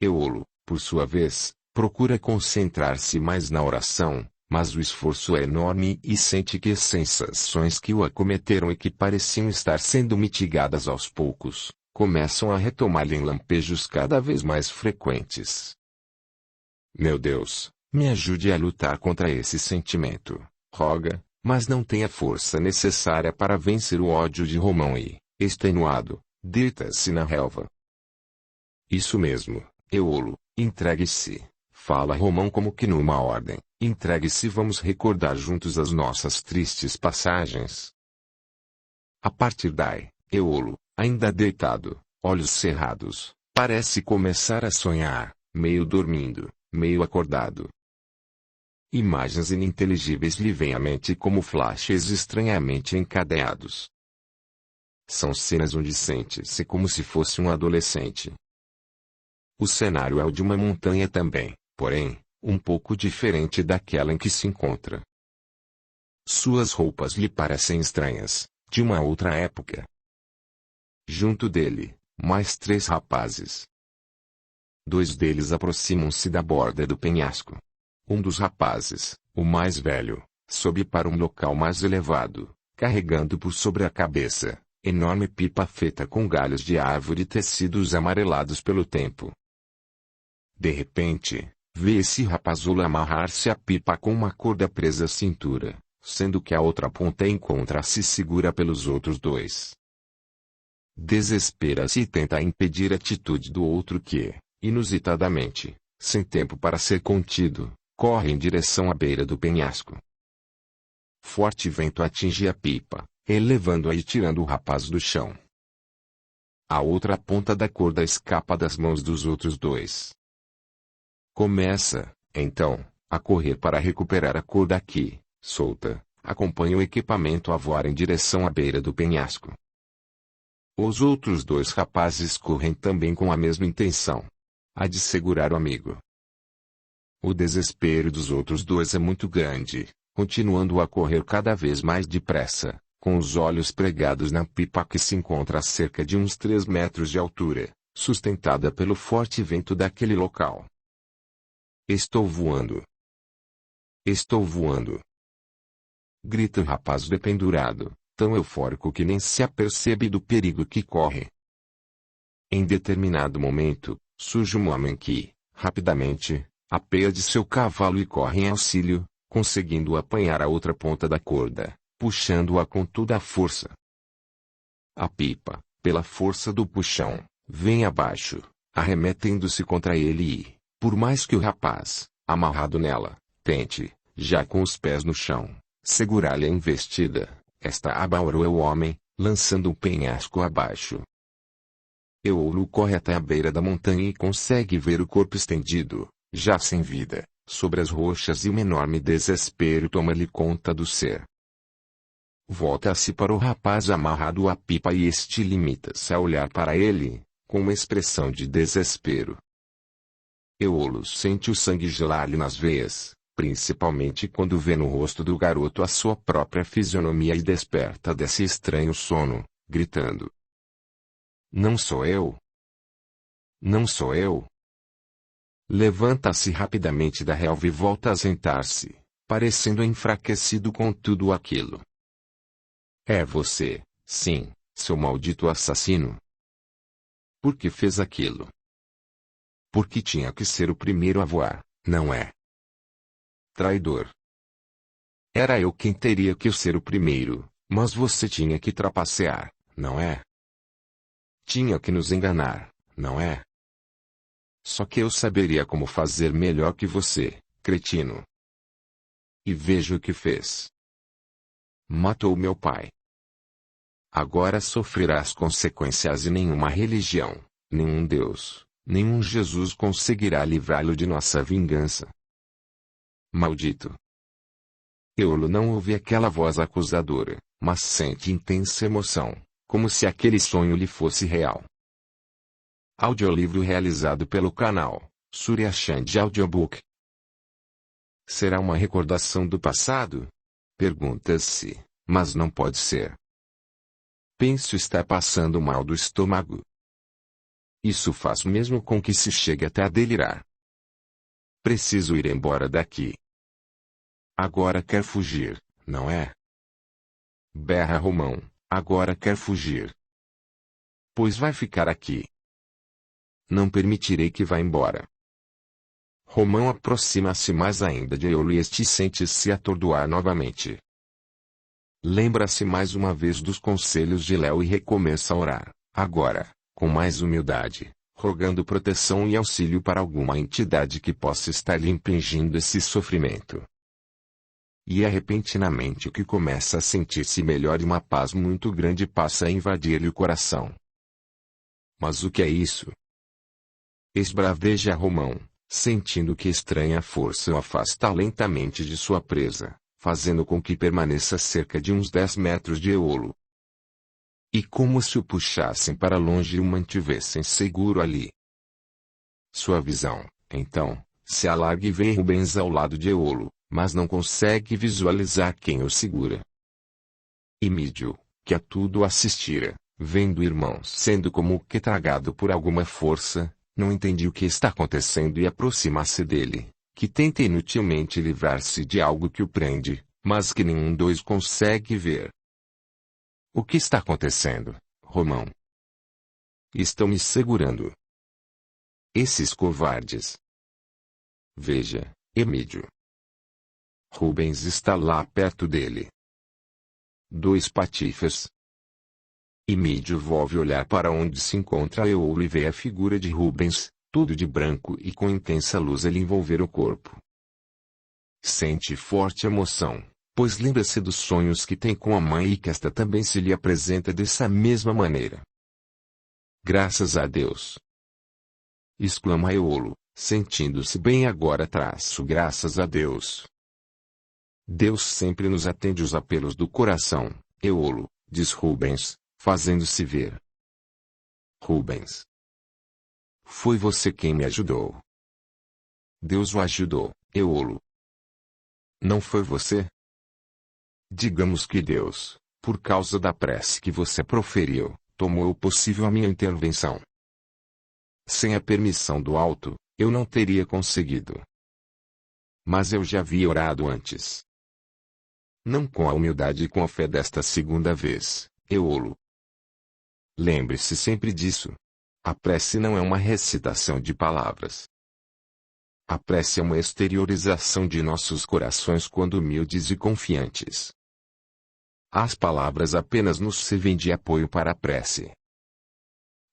Eolo, por sua vez, procura concentrar-se mais na oração, mas o esforço é enorme e sente que as sensações que o acometeram e que pareciam estar sendo mitigadas aos poucos, começam a retomar-lhe em lampejos cada vez mais frequentes. Meu Deus, me ajude a lutar contra esse sentimento, roga, mas não tem a força necessária para vencer o ódio de Romão e, extenuado, deita-se na relva. Isso mesmo, Eolo, entregue-se. Fala Romão como que numa ordem, entregue-se, vamos recordar juntos as nossas tristes passagens. A partir daí, Eolo, ainda deitado, olhos cerrados, parece começar a sonhar, meio dormindo, meio acordado. Imagens ininteligíveis lhe vêm à mente como flashes estranhamente encadeados. São cenas onde sente-se como se fosse um adolescente. O cenário é o de uma montanha também, porém, um pouco diferente daquela em que se encontra. Suas roupas lhe parecem estranhas, de uma outra época. Junto dele, mais 3 rapazes. 2 deles aproximam-se da borda do penhasco. Um dos rapazes, o mais velho, sobe para um local mais elevado, carregando por sobre a cabeça, enorme pipa feita com galhos de árvore e tecidos amarelados pelo tempo. De repente, vê esse rapazulo amarrar-se à pipa com uma corda presa à cintura, sendo que a outra ponta encontra-se segura pelos outros 2. Desespera-se e tenta impedir a atitude do outro que, inusitadamente, sem tempo para ser contido, corre em direção à beira do penhasco. Forte vento atinge a pipa, elevando-a e tirando o rapaz do chão. A outra ponta da corda escapa das mãos dos outros 2. Começa, então, a correr para recuperar a corda que, solta, acompanha o equipamento a voar em direção à beira do penhasco. Os outros 2 rapazes correm também com a mesma intenção: a de segurar o amigo. O desespero dos outros 2 é muito grande, continuando a correr cada vez mais depressa, com os olhos pregados na pipa que se encontra a cerca de uns 3 metros de altura, sustentada pelo forte vento daquele local. Estou voando. Estou voando. Grita o rapaz dependurado, tão eufórico que nem se apercebe do perigo que corre. Em determinado momento, surge um homem que, rapidamente, apeia de seu cavalo e corre em auxílio, conseguindo apanhar a outra ponta da corda, puxando-a com toda a força. A pipa, pela força do puxão, vem abaixo, arremetendo-se contra ele e, por mais que o rapaz, amarrado nela, tente, já com os pés no chão, segurar-lhe a investida, esta abaurou o homem, lançando um penhasco abaixo. Eolo corre até a beira da montanha e consegue ver o corpo estendido, já sem vida, sobre as rochas, e um enorme desespero toma-lhe conta do ser. Volta-se para o rapaz amarrado à pipa e este limita-se a olhar para ele, com uma expressão de desespero. Eolo sente o sangue gelar-lhe nas veias, principalmente quando vê no rosto do garoto a sua própria fisionomia e desperta desse estranho sono, gritando: Não sou eu! Não sou eu! Levanta-se rapidamente da relva e volta a sentar-se, parecendo enfraquecido com tudo aquilo. É você, sim, seu maldito assassino! Por que fez aquilo? Porque tinha que ser o primeiro a voar, não é? Traidor! Era eu quem teria que ser o primeiro, Mas você tinha que trapacear, não é? Tinha que nos enganar, não é? Só que eu saberia como fazer melhor que você, cretino. E veja o que fez. Matou meu pai. Agora sofrerá as consequências e nenhuma religião, nenhum Deus, nenhum Jesus conseguirá livrá-lo de nossa vingança. Maldito. Eolo não ouve aquela voz acusadora, mas sente intensa emoção, como se aquele sonho lhe fosse real. Audiolivro realizado pelo canal Surya Chand Audiobook. Será uma recordação do passado? Pergunta-se, mas não pode ser. Penso estar passando mal do estômago. Isso faz mesmo com que se chegue até a delirar. Preciso ir embora daqui. Agora quer fugir, não é? Berra Romão, agora quer fugir. Pois vai ficar aqui. Não permitirei que vá embora. Romão aproxima-se mais ainda de Eolo e este sente-se atordoar novamente. Lembra-se mais uma vez dos conselhos de Léo e recomeça a orar, agora, com mais humildade, rogando proteção e auxílio para alguma entidade que possa estar lhe impingindo esse sofrimento. E é repentinamente que começa a sentir-se melhor e uma paz muito grande passa a invadir-lhe o coração. Mas o que é isso? Esbraveja Romão, sentindo que estranha força o afasta lentamente de sua presa, fazendo com que permaneça cerca de uns 10 metros de Eolo. E como se o puxassem para longe e o mantivessem seguro ali. Sua visão, então, se alarga e vê Rubens ao lado de Eolo, mas não consegue visualizar quem o segura. Emídio, que a tudo assistira, vendo o irmão sendo como que tragado por alguma força, não entende o que está acontecendo e aproxima-se dele, que tenta inutilmente livrar-se de algo que o prende, mas que nenhum dois consegue ver. O que está acontecendo, Romão? Estão me segurando. Esses covardes. Veja, Emídio. Rubens está lá perto dele. 2 patifes. Emídio volve olhar para onde se encontra Eolo e vê a figura de Rubens, tudo de branco e com intensa luz a lhe envolver o corpo. Sente forte emoção, pois lembra-se dos sonhos que tem com a mãe e que esta também se lhe apresenta dessa mesma maneira. Graças a Deus! Exclama Eolo, sentindo-se bem agora graças a Deus! Deus sempre nos atende os apelos do coração, Eolo, diz Rubens, fazendo-se ver. Rubens. Foi você quem me ajudou. Deus o ajudou, Eolo. Não foi você? Digamos que Deus, por causa da prece que você proferiu, tomou o possível a minha intervenção. Sem a permissão do alto, eu não teria conseguido. Mas eu já havia orado antes. Não com a humildade e com a fé desta segunda vez, Eolo. Lembre-se sempre disso. A prece não é uma recitação de palavras. A prece é uma exteriorização de nossos corações quando humildes e confiantes. As palavras apenas nos servem de apoio para a prece.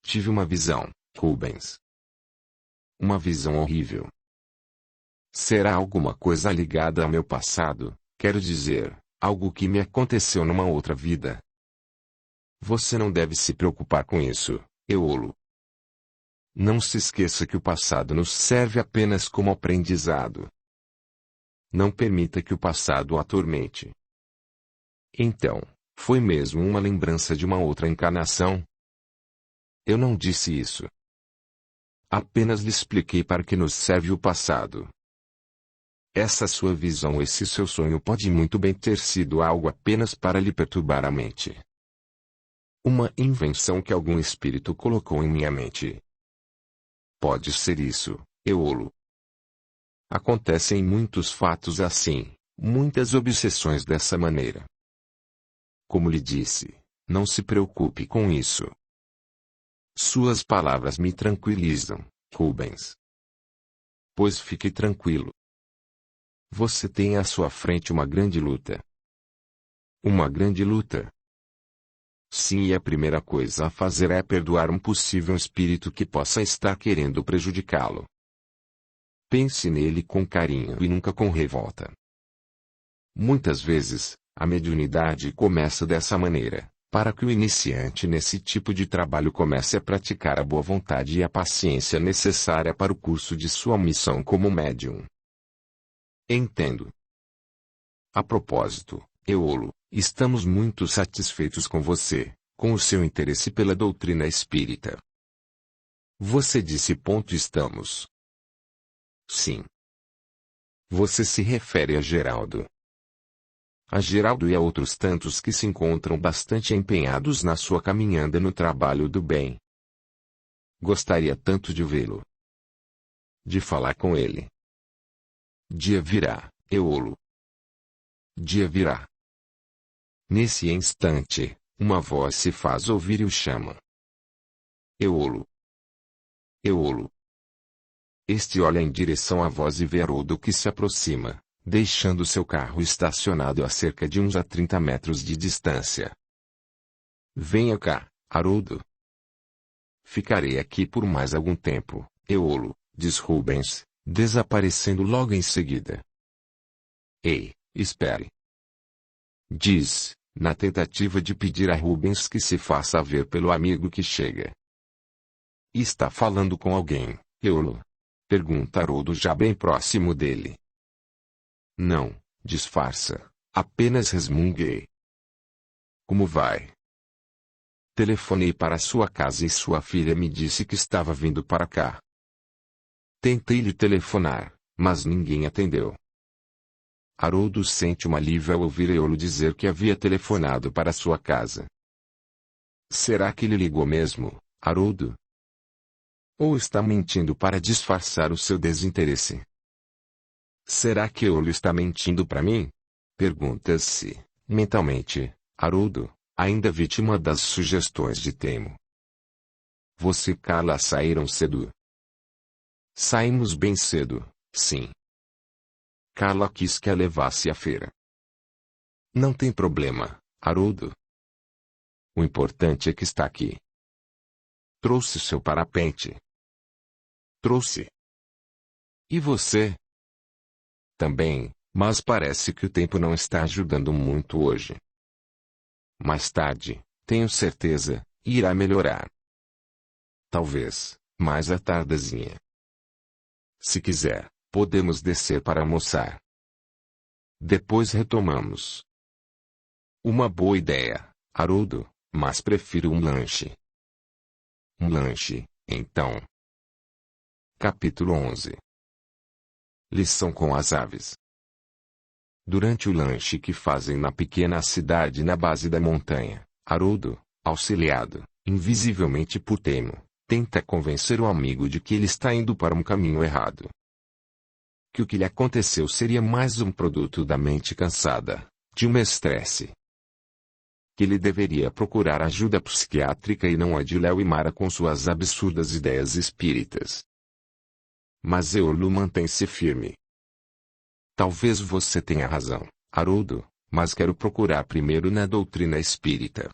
Tive uma visão, Rubens. Uma visão horrível. Será alguma coisa ligada ao meu passado, quero dizer, algo que me aconteceu numa outra vida. Você não deve se preocupar com isso, Eolo. Não se esqueça que o passado nos serve apenas como aprendizado. Não permita que o passado o atormente. Então, foi mesmo uma lembrança de uma outra encarnação? Eu não disse isso. Apenas lhe expliquei para que nos serve o passado. Essa sua visão, esse seu sonho pode muito bem ter sido algo apenas para lhe perturbar a mente. Uma invenção que algum espírito colocou em minha mente. Pode ser isso, Eolo. Acontecem muitos fatos assim, muitas obsessões dessa maneira. Como lhe disse, não se preocupe com isso. Suas palavras me tranquilizam, Rubens. Pois fique tranquilo. Você tem à sua frente uma grande luta. Uma grande luta. Sim, e a primeira coisa a fazer é perdoar um possível espírito que possa estar querendo prejudicá-lo. Pense nele com carinho e nunca com revolta. Muitas vezes, a mediunidade começa dessa maneira, para que o iniciante nesse tipo de trabalho comece a praticar a boa vontade e a paciência necessária para o curso de sua missão como médium. Entendo. A propósito, Eolo, estamos muito satisfeitos com você, com o seu interesse pela doutrina espírita. Você disse ponto estamos. Sim. Você se refere a Geraldo. A Geraldo e a outros tantos que se encontram bastante empenhados na sua caminhada no trabalho do bem. Gostaria tanto de vê-lo. De falar com ele. Dia virá, Eolo. Dia virá. Nesse instante, uma voz se faz ouvir e o chama. Eolo. Eolo. Este olha em direção à voz e vê Haroldo que se aproxima, deixando seu carro estacionado a cerca de uns 30 metros de distância. Venha cá, Haroldo. Ficarei aqui por mais algum tempo, Eolo, diz Rubens, desaparecendo logo em seguida. Ei, espere. Diz, na tentativa de pedir a Rubens que se faça ver pelo amigo que chega. Está falando com alguém, Eolo? Pergunta Haroldo já bem próximo dele. Não, disfarça, apenas resmunguei. Como vai? Telefonei para sua casa e sua filha me disse que estava vindo para cá. Tentei lhe telefonar, mas ninguém atendeu. Haroldo sente um alívio ao ouvir Eolo dizer que havia telefonado para sua casa. Será que ele ligou mesmo, Haroldo? Ou está mentindo para disfarçar o seu desinteresse? Será que Eolo está mentindo para mim? Pergunta-se, mentalmente, Haroldo, ainda vítima das sugestões de Temo. Você e Carla saíram cedo? Saímos bem cedo, sim. Carla quis que a levasse à feira. Não tem problema, Haroldo. O importante é que está aqui. Trouxe seu parapente. Trouxe. E você? Também, mas parece que o tempo não está ajudando muito hoje. Mais tarde, tenho certeza, irá melhorar. Talvez, mais à tardezinha. Se quiser, podemos descer para almoçar. Depois retomamos. Uma boa ideia, Haroldo, mas prefiro um lanche. Um lanche, então. Capítulo 11. Lição com as aves. Durante o lanche que fazem na pequena cidade na base da montanha, Haroldo, auxiliado, invisivelmente por Temo, tenta convencer o amigo de que ele está indo para um caminho errado. Que o que lhe aconteceu seria mais um produto da mente cansada, de um estresse. Que ele deveria procurar ajuda psiquiátrica e não a de Léo e Mara com suas absurdas ideias espíritas. Mas Eolo mantém-se firme. Talvez você tenha razão, Haroldo, mas quero procurar primeiro na doutrina espírita.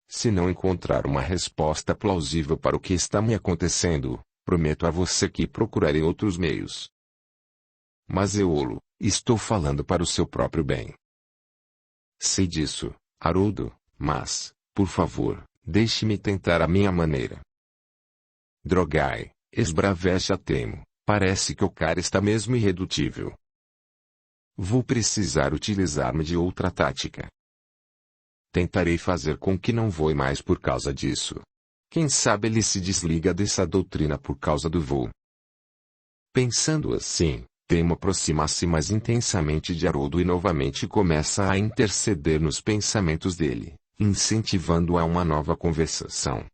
Se não encontrar uma resposta plausível para o que está me acontecendo, prometo a você que procurarei outros meios. Mas Eolo, estou falando para o seu próprio bem. Sei disso, Haroldo, mas, por favor, deixe-me tentar a minha maneira. Drogai, esbraveja Temo, parece que o cara está mesmo irredutível. Vou precisar utilizar-me de outra tática. Tentarei fazer com que não voe mais por causa disso. Quem sabe ele se desliga dessa doutrina por causa do voo. Pensando assim, Temo aproxima-se mais intensamente de Haroldo e novamente começa a interceder nos pensamentos dele, incentivando-o a uma nova conversação.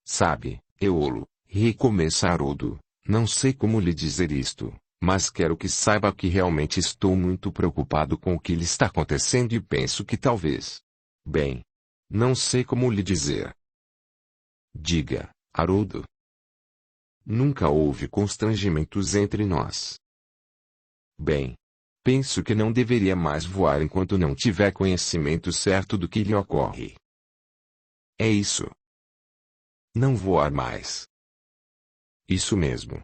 Sabe, Eolo, recomeça Haroldo, não sei como lhe dizer isto, mas quero que saiba que realmente estou muito preocupado com o que lhe está acontecendo e penso que talvez. Bem, não sei como lhe dizer. Diga, Haroldo. Nunca houve constrangimentos entre nós. Bem, Penso que não deveria mais voar enquanto não tiver conhecimento certo do que lhe ocorre. É isso. Não voar mais. Isso mesmo.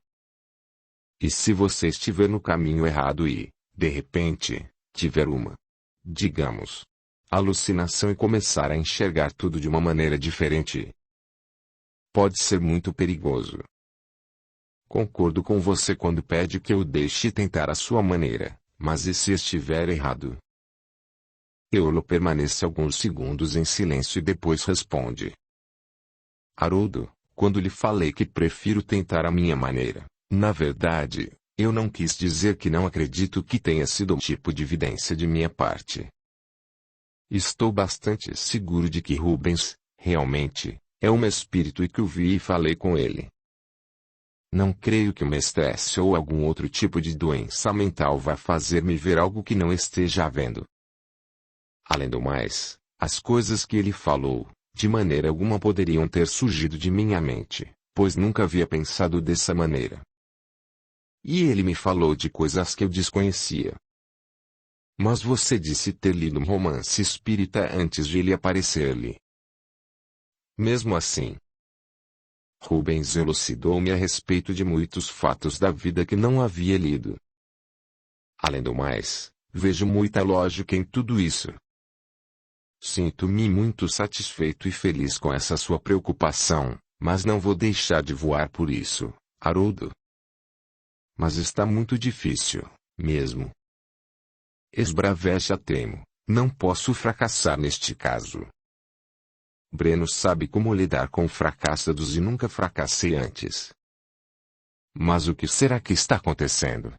E se você estiver no caminho errado e, de repente, tiver uma, digamos, alucinação e começar a enxergar tudo de uma maneira diferente, pode ser muito perigoso. Concordo com você quando pede que eu deixe tentar a sua maneira, mas e se estiver errado? Eolo permanece alguns segundos em silêncio e depois responde. Haroldo, quando lhe falei que prefiro tentar a minha maneira, na verdade, eu não quis dizer que não acredito que tenha sido um tipo de evidência de minha parte. Estou bastante seguro de que Rubens, realmente, é um espírito e que o vi e falei com ele. Não creio que uma estresse ou algum outro tipo de doença mental vá fazer-me ver algo que não esteja vendo. Além do mais, as coisas que ele falou, de maneira alguma poderiam ter surgido de minha mente, pois nunca havia pensado dessa maneira. E ele me falou de coisas que eu desconhecia. Mas você disse ter lido um romance espírita antes de ele aparecer-lhe. Mesmo assim, Rubens elucidou-me a respeito de muitos fatos da vida que não havia lido. Além do mais, vejo muita lógica em tudo isso. Sinto-me muito satisfeito e feliz com essa sua preocupação, mas não vou deixar de voar por isso, Haroldo. Mas está muito difícil, mesmo. Esbraveja temo, não posso fracassar neste caso. Breno sabe como lidar com fracassados e nunca fracassei antes. Mas o que será que está acontecendo?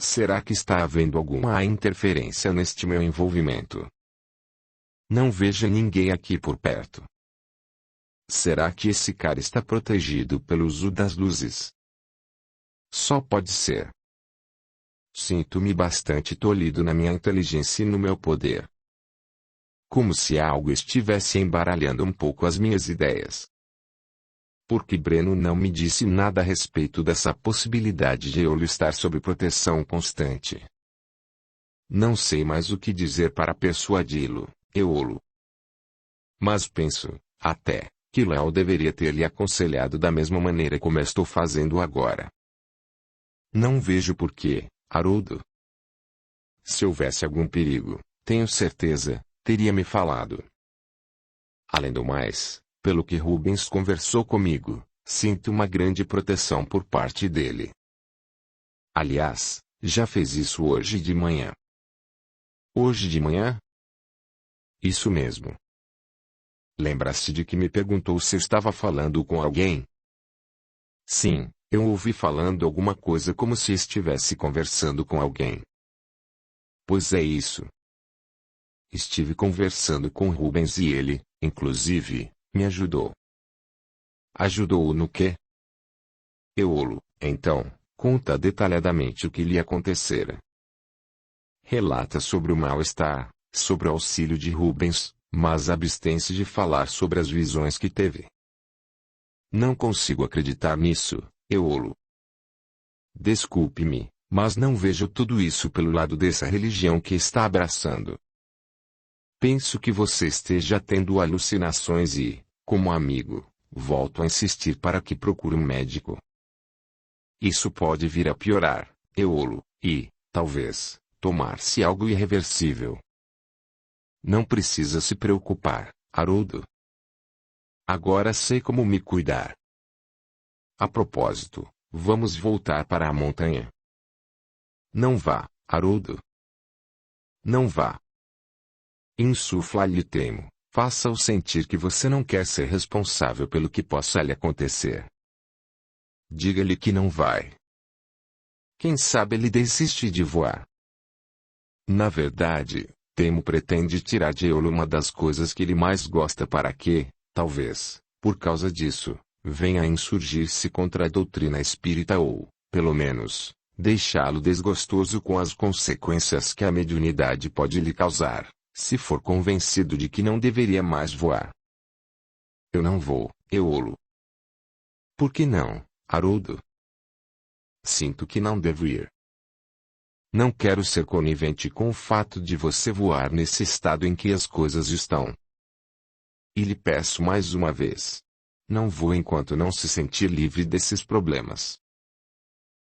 Será que está havendo alguma interferência neste meu envolvimento? Não vejo ninguém aqui por perto. Será que esse cara está protegido pelo uso das luzes? Só pode ser. Sinto-me bastante tolhido na minha inteligência e no meu poder. Como se algo estivesse embaralhando um pouco as minhas ideias. Porque Breno não me disse nada a respeito dessa possibilidade de eu estar sob proteção constante. Não sei mais o que dizer para persuadi-lo, Eolo. Mas penso, até, que Léo deveria ter lhe aconselhado da mesma maneira como estou fazendo agora. Não vejo porquê, Haroldo. Se houvesse algum perigo, tenho certeza, teria me falado. Além do mais, pelo que Rubens conversou comigo, sinto uma grande proteção por parte dele. Aliás, já fez isso hoje de manhã. Hoje de manhã? Isso mesmo. Lembra-se de que me perguntou se eu estava falando com alguém? Sim, eu ouvi falando alguma coisa como se estivesse conversando com alguém. Pois é isso. Estive conversando com Rubens e ele, inclusive, me ajudou. Ajudou-o no quê? Eolo, então, conta detalhadamente o que lhe acontecera. Relata sobre o mal-estar, sobre o auxílio de Rubens, mas abstém-se de falar sobre as visões que teve. Não consigo acreditar nisso, Eolo. Desculpe-me, mas não vejo tudo isso pelo lado dessa religião que está abraçando. Penso que você esteja tendo alucinações e, como amigo, volto a insistir para que procure um médico. Isso pode vir a piorar, Eolo, e, talvez, tornar-se algo irreversível. Não precisa se preocupar, Haroldo. Agora sei como me cuidar. A propósito, vamos voltar para a montanha. Não vá, Haroldo. Não vá. Insufla-lhe temo, faça-o sentir que você não quer ser responsável pelo que possa lhe acontecer. Diga-lhe que não vai. Quem sabe ele desiste de voar. Na verdade, Temo pretende tirar de Eolo uma das coisas que ele mais gosta para que, talvez, por causa disso, venha a insurgir-se contra a doutrina espírita ou, pelo menos, deixá-lo desgostoso com as consequências que a mediunidade pode lhe causar, se for convencido de que não deveria mais voar. Eu não vou, Eolo. Por que não, Haroldo? Sinto que não devo ir. Não quero ser conivente com o fato de você voar nesse estado em que as coisas estão. E lhe peço mais uma vez. Não voe enquanto não se sentir livre desses problemas.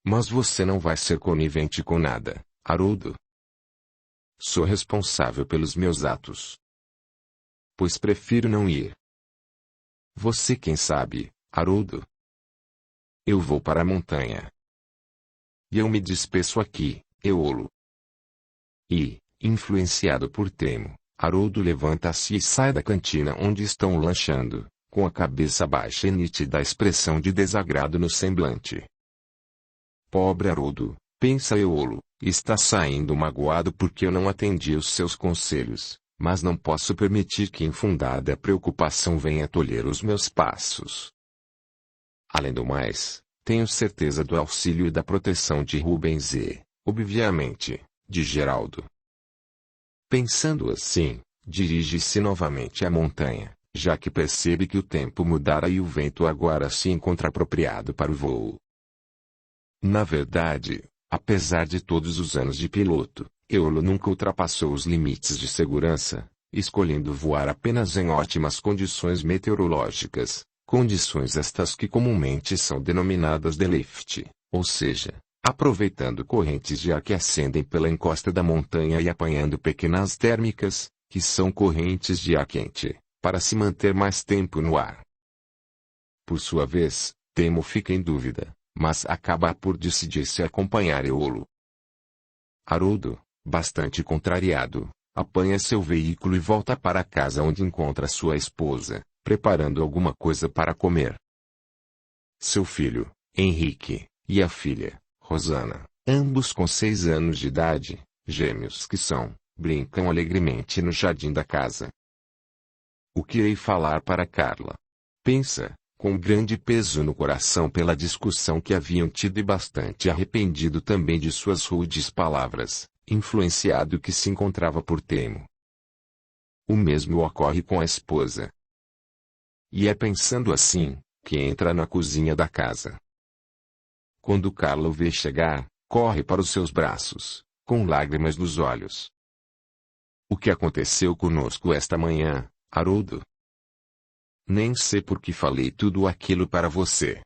Mas você não vai ser conivente com nada, Haroldo. Sou responsável pelos meus atos. Pois prefiro não ir. Você quem sabe, Haroldo? Eu vou para a montanha. E eu me despeço aqui, Eolo. E, influenciado por Temo, Haroldo levanta-se e sai da cantina onde estão lanchando, com a cabeça baixa e nítida expressão de desagrado no semblante. Pobre Haroldo, pensa Eolo, está saindo magoado porque eu não atendi os seus conselhos, mas não posso permitir que infundada preocupação venha tolher os meus passos. Além do mais, tenho certeza do auxílio e da proteção de Rubens e, obviamente, de Geraldo. Pensando assim, dirige-se novamente à montanha, já que percebe que o tempo mudara e o vento agora se encontra apropriado para o voo. Na verdade, apesar de todos os anos de piloto, Eolo nunca ultrapassou os limites de segurança, escolhendo voar apenas em ótimas condições meteorológicas, condições estas que comumente são denominadas de lift, ou seja, aproveitando correntes de ar que ascendem pela encosta da montanha e apanhando pequenas térmicas, que são correntes de ar quente, para se manter mais tempo no ar. Por sua vez, Temo fica em dúvida, mas acaba por decidir-se acompanhar Eolo. Haroldo, bastante contrariado, apanha seu veículo e volta para casa onde encontra sua esposa, preparando alguma coisa para comer. Seu filho, Henrique, e a filha, Rosana, ambos com 6 anos de idade, gêmeos que são, brincam alegremente no jardim da casa. O que irei falar para Carla? Pensa, com grande peso no coração pela discussão que haviam tido e bastante arrependido também de suas rudes palavras, influenciado que se encontrava por Temo. O mesmo ocorre com a esposa. E é pensando assim, que entra na cozinha da casa. Quando Carla o vê chegar, corre para os seus braços, com lágrimas nos olhos. O que aconteceu conosco esta manhã, Haroldo? Nem sei por que falei tudo aquilo para você.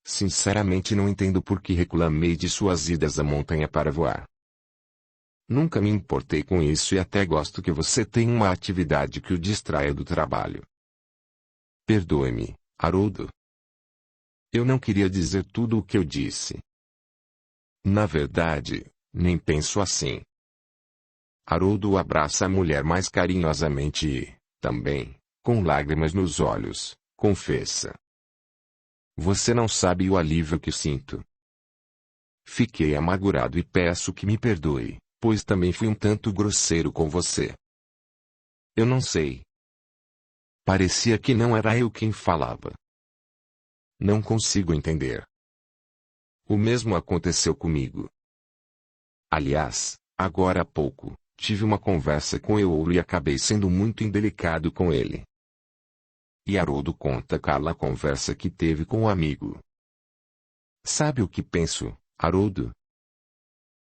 Sinceramente não entendo por que reclamei de suas idas à montanha para voar. Nunca me importei com isso e até gosto que você tenha uma atividade que o distraia do trabalho. Perdoe-me, Haroldo. Eu não queria dizer tudo o que eu disse. Na verdade, nem penso assim. Haroldo abraça a mulher mais carinhosamente e, também, com lágrimas nos olhos, confessa. Você não sabe o alívio que sinto. Fiquei amargurado e peço que me perdoe, pois também fui um tanto grosseiro com você. Eu não sei. Parecia que não era eu quem falava. Não consigo entender. O mesmo aconteceu comigo. Aliás, agora há pouco, tive uma conversa com Eolo e acabei sendo muito indelicado com ele. E Haroldo conta Carla a conversa que teve com o amigo. Sabe o que penso, Haroldo?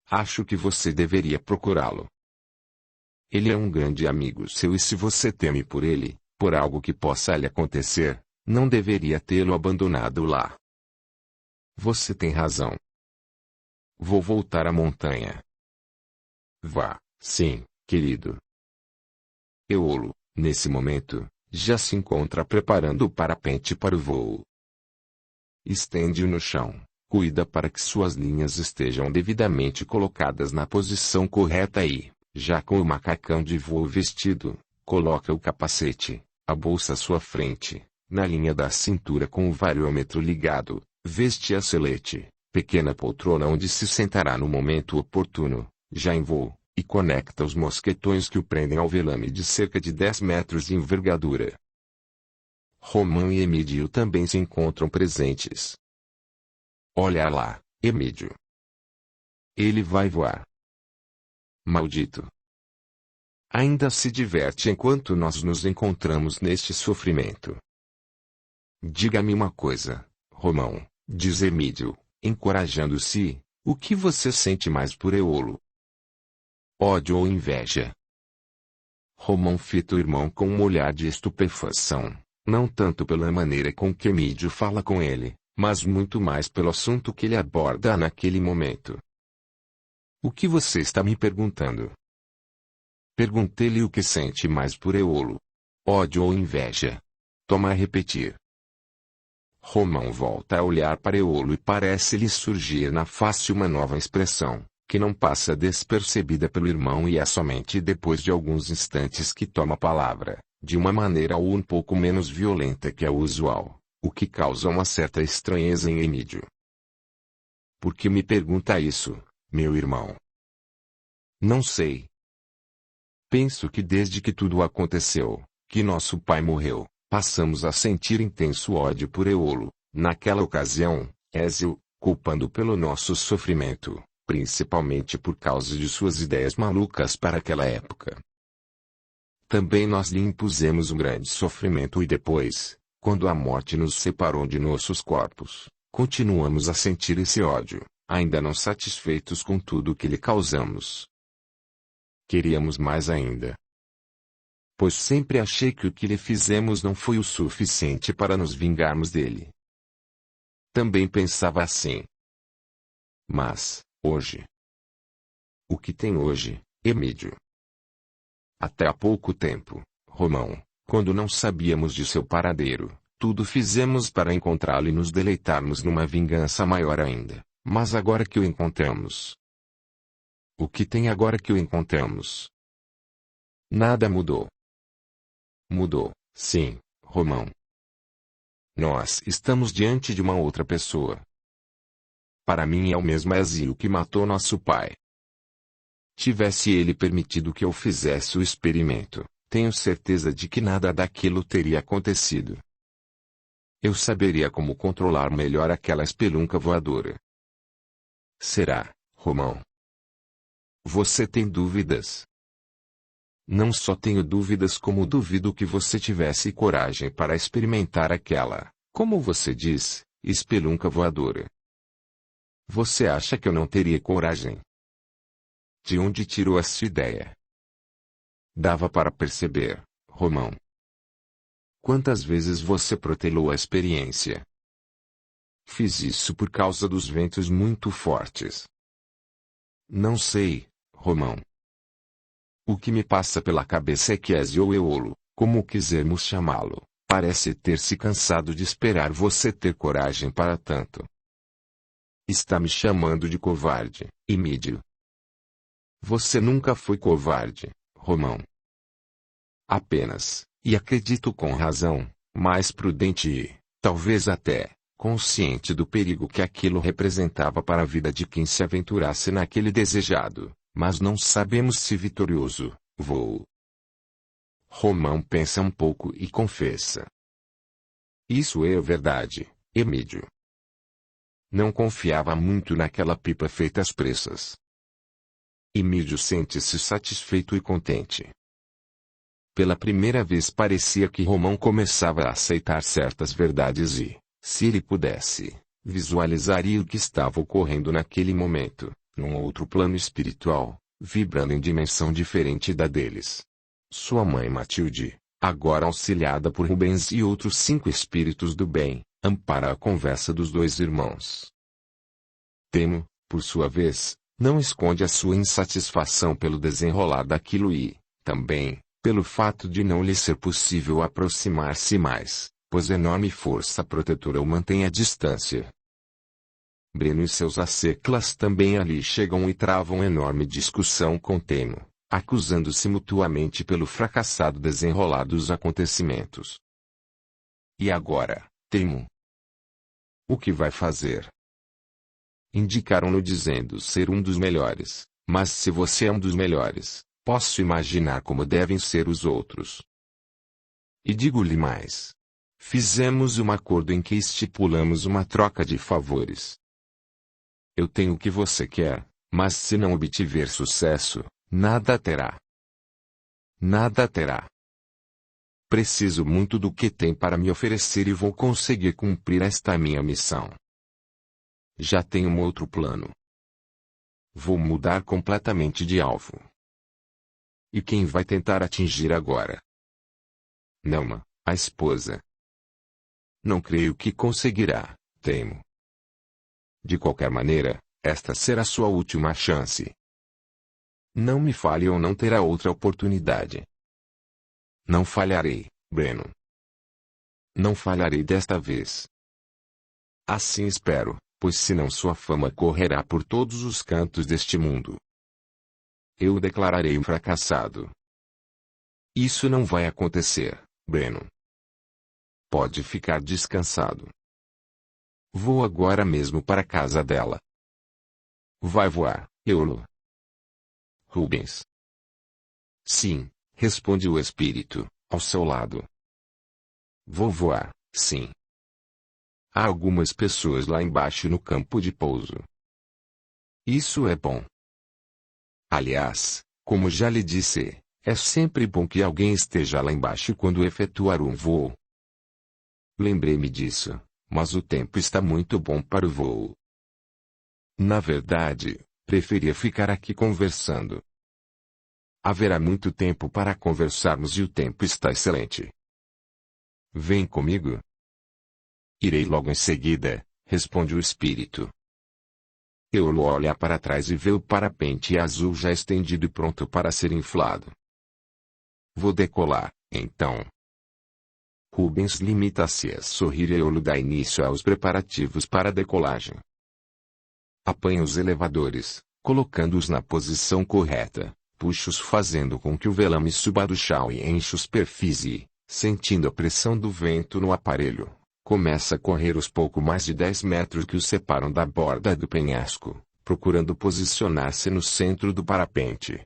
Acho que você deveria procurá-lo. Ele é um grande amigo seu e se você teme por ele, por algo que possa lhe acontecer, não deveria tê-lo abandonado lá. Você tem razão. Vou voltar à montanha. Vá, sim, querido. Eolo, nesse momento, já se encontra preparando o parapente para o voo. Estende-o no chão, cuida para que suas linhas estejam devidamente colocadas na posição correta e, já com o macacão de voo vestido, coloca o capacete, a bolsa à sua frente, na linha da cintura com o variômetro ligado, veste a selete, pequena poltrona onde se sentará no momento oportuno, já em voo, e conecta os mosquetões que o prendem ao velame de cerca de 10 metros de envergadura. Romão e Emídio também se encontram presentes. Olha lá, Emídio. Ele vai voar. Maldito. Ainda se diverte enquanto nós nos encontramos neste sofrimento. Diga-me uma coisa, Romão, diz Emídio, encorajando-se, O que você sente mais por Eolo? Ódio ou inveja? Romão fita o irmão com um olhar de estupefação, não tanto pela maneira com que Emídio fala com ele, mas muito mais pelo assunto que ele aborda naquele momento. O que você está me perguntando? Perguntei-lhe o que sente mais por Eolo. Ódio ou inveja? Toma a repetir. Romão volta a olhar para Eolo e parece-lhe surgir na face uma nova expressão, que não passa despercebida pelo irmão e é somente depois de alguns instantes que toma a palavra, de uma maneira um pouco menos violenta que a usual, o que causa uma certa estranheza em Emídio. Por que me pergunta isso, meu irmão? Não sei. Penso que desde que tudo aconteceu, que nosso pai morreu, passamos a sentir intenso ódio por Eolo. Naquela ocasião, Ézio, culpando pelo nosso sofrimento, principalmente por causa de suas ideias malucas para aquela época. Também nós lhe impusemos um grande sofrimento e depois, quando a morte nos separou de nossos corpos, continuamos a sentir esse ódio, ainda não satisfeitos com tudo que lhe causamos. Queríamos mais ainda. Pois sempre achei que o que lhe fizemos não foi o suficiente para nos vingarmos dele. Também pensava assim. Mas, hoje. O que tem hoje, Emídio? Até há pouco tempo, Romão, quando não sabíamos de seu paradeiro, tudo fizemos para encontrá-lo e nos deleitarmos numa vingança maior ainda. Mas agora que o encontramos. O que tem agora que o encontramos? Nada mudou. Mudou, sim, Romão. Nós estamos diante de uma outra pessoa. Para mim é o mesmo Ézio que matou nosso pai. Tivesse ele permitido que eu fizesse o experimento, tenho certeza de que nada daquilo teria acontecido. Eu saberia como controlar melhor aquela espelunca voadora. Será, Romão? Você tem dúvidas? Não só tenho dúvidas como duvido que você tivesse coragem para experimentar aquela, como você diz, espelunca voadora. Você acha que eu não teria coragem? De onde tirou essa ideia? Dava para perceber, Romão. Quantas vezes você protelou a experiência? Fiz isso por causa dos ventos muito fortes. Não sei, Romão. O que me passa pela cabeça é que Ézio ou Eolo, como quisermos chamá-lo, parece ter se cansado de esperar você ter coragem para tanto. Está me chamando de covarde, Emídio. Você nunca foi covarde, Romão. Apenas, e acredito com razão, mais prudente e, talvez até, consciente do perigo que aquilo representava para a vida de quem se aventurasse naquele desejado, mas não sabemos se vitorioso, voo. Romão pensa um pouco e confessa. Isso é verdade, Emídio. Não confiava muito naquela pipa feita às pressas. Emídio sente-se satisfeito e contente. Pela primeira vez parecia que Romão começava a aceitar certas verdades e, se ele pudesse, visualizaria o que estava ocorrendo naquele momento, num outro plano espiritual, vibrando em dimensão diferente da deles. Sua mãe Matilde, agora auxiliada por Rubens e outros 5 espíritos do bem, ampara a conversa dos dois irmãos. Temo, por sua vez, não esconde a sua insatisfação pelo desenrolar daquilo e, também, pelo fato de não lhe ser possível aproximar-se mais, pois enorme força protetora o mantém à distância. Breno e seus asseclas também ali chegam e travam enorme discussão com Temo, acusando-se mutuamente pelo fracassado desenrolar dos acontecimentos. E agora, Temo? O que vai fazer? Indicaram-no dizendo ser um dos melhores, mas se você é um dos melhores, posso imaginar como devem ser os outros. E digo-lhe mais. Fizemos um acordo em que estipulamos uma troca de favores. Eu tenho o que você quer, mas se não obtiver sucesso, nada terá. Nada terá. Preciso muito do que tem para me oferecer e vou conseguir cumprir esta minha missão. Já tenho um outro plano. Vou mudar completamente de alvo. E quem vai tentar atingir agora? Nelma, a esposa. Não creio que conseguirá, temo. De qualquer maneira, esta será sua última chance. Não me falhe ou não terá outra oportunidade. Não falharei, Breno. Não falharei desta vez. Assim espero, pois senão sua fama correrá por todos os cantos deste mundo. Eu o declararei um fracassado. Isso não vai acontecer, Breno. Pode ficar descansado. Vou agora mesmo para a casa dela. Vai voar, Eolo. Rubens. Sim, responde o espírito, ao seu lado. Vou voar, sim. Há algumas pessoas lá embaixo no campo de pouso. Isso é bom. Aliás, como já lhe disse, é sempre bom que alguém esteja lá embaixo quando efetuar um voo. Lembrei-me disso, mas o tempo está muito bom para o voo. Na verdade, preferia ficar aqui conversando. Haverá muito tempo para conversarmos e o tempo está excelente. Vem comigo. Irei logo em seguida, responde o espírito. Eolo olha para trás e vê o parapente azul já estendido e pronto para ser inflado. Vou decolar, então. Rubens limita-se a sorrir e Eolo dá início aos preparativos para a decolagem. Apanha os elevadores, colocando-os na posição correta, puxa-os fazendo com que o velame suba do chão e enche a superfície, sentindo a pressão do vento no aparelho. Começa a correr os pouco mais de 10 metros que o separam da borda do penhasco, procurando posicionar-se no centro do parapente.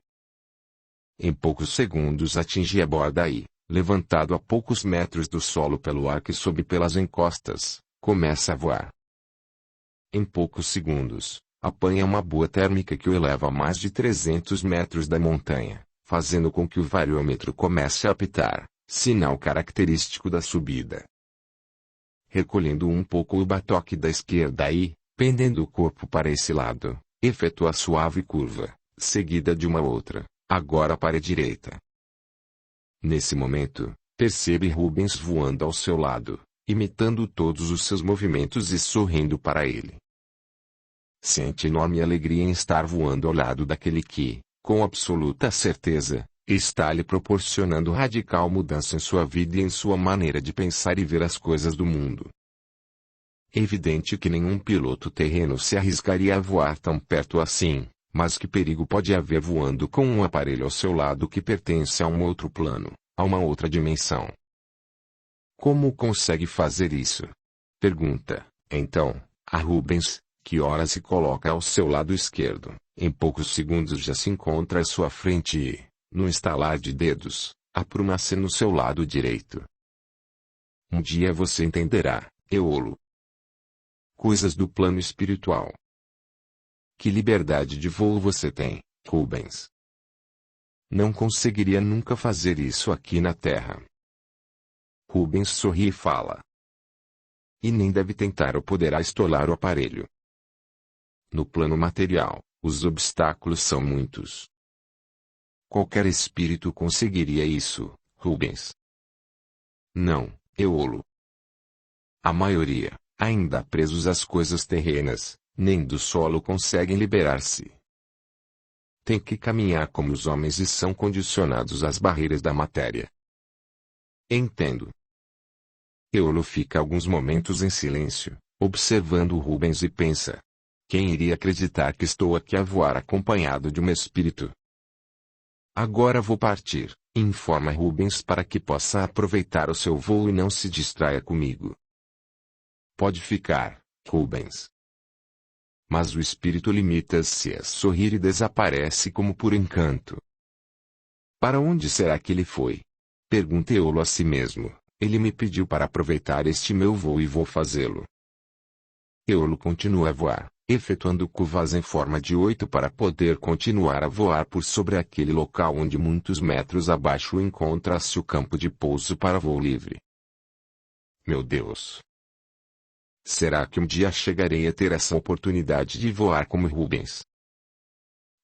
Em poucos segundos atinge a borda e, levantado a poucos metros do solo pelo ar que sobe pelas encostas, começa a voar. Em poucos segundos, apanha uma boa térmica que o eleva a mais de 300 metros da montanha, fazendo com que o variômetro comece a apitar, sinal característico da subida. Recolhendo um pouco o batoque da esquerda e, pendendo o corpo para esse lado, efetua a suave curva, seguida de uma outra, agora para a direita. Nesse momento, percebe Rubens voando ao seu lado, imitando todos os seus movimentos e sorrindo para ele. Sente enorme alegria em estar voando ao lado daquele que, com absoluta certeza, está lhe proporcionando radical mudança em sua vida e em sua maneira de pensar e ver as coisas do mundo. É evidente que nenhum piloto terreno se arriscaria a voar tão perto assim, mas que perigo pode haver voando com um aparelho ao seu lado que pertence a um outro plano, a uma outra dimensão? Como consegue fazer isso? Pergunta, então, a Rubens, que ora se coloca ao seu lado esquerdo, em poucos segundos já se encontra à sua frente e, no estalar de dedos, apruma-se no seu lado direito. Um dia você entenderá, Eolo. Coisas do plano espiritual. Que liberdade de voo você tem, Rubens. Não conseguiria nunca fazer isso aqui na Terra. Rubens sorri e fala. E nem deve tentar ou poderá estolar o aparelho. No plano material, os obstáculos são muitos. Qualquer espírito conseguiria isso, Rubens. Não, Eolo. A maioria, ainda presos às coisas terrenas, nem do solo conseguem liberar-se. Tem que caminhar como os homens e são condicionados às barreiras da matéria. Entendo. Eolo fica alguns momentos em silêncio, observando Rubens e pensa. Quem iria acreditar que estou aqui a voar acompanhado de um espírito? Agora vou partir, informa Rubens para que possa aproveitar o seu voo e não se distraia comigo. Pode ficar, Rubens. Mas o espírito limita-se a sorrir e desaparece como por encanto. Para onde será que ele foi? Pergunta Eolo a si mesmo. Ele me pediu para aproveitar este meu voo e vou fazê-lo. Eolo continua a voar, efetuando curvas em forma de 8 para poder continuar a voar por sobre aquele local onde muitos metros abaixo encontra-se o campo de pouso para voo livre. Meu Deus! Será que um dia chegarei a ter essa oportunidade de voar como Rubens?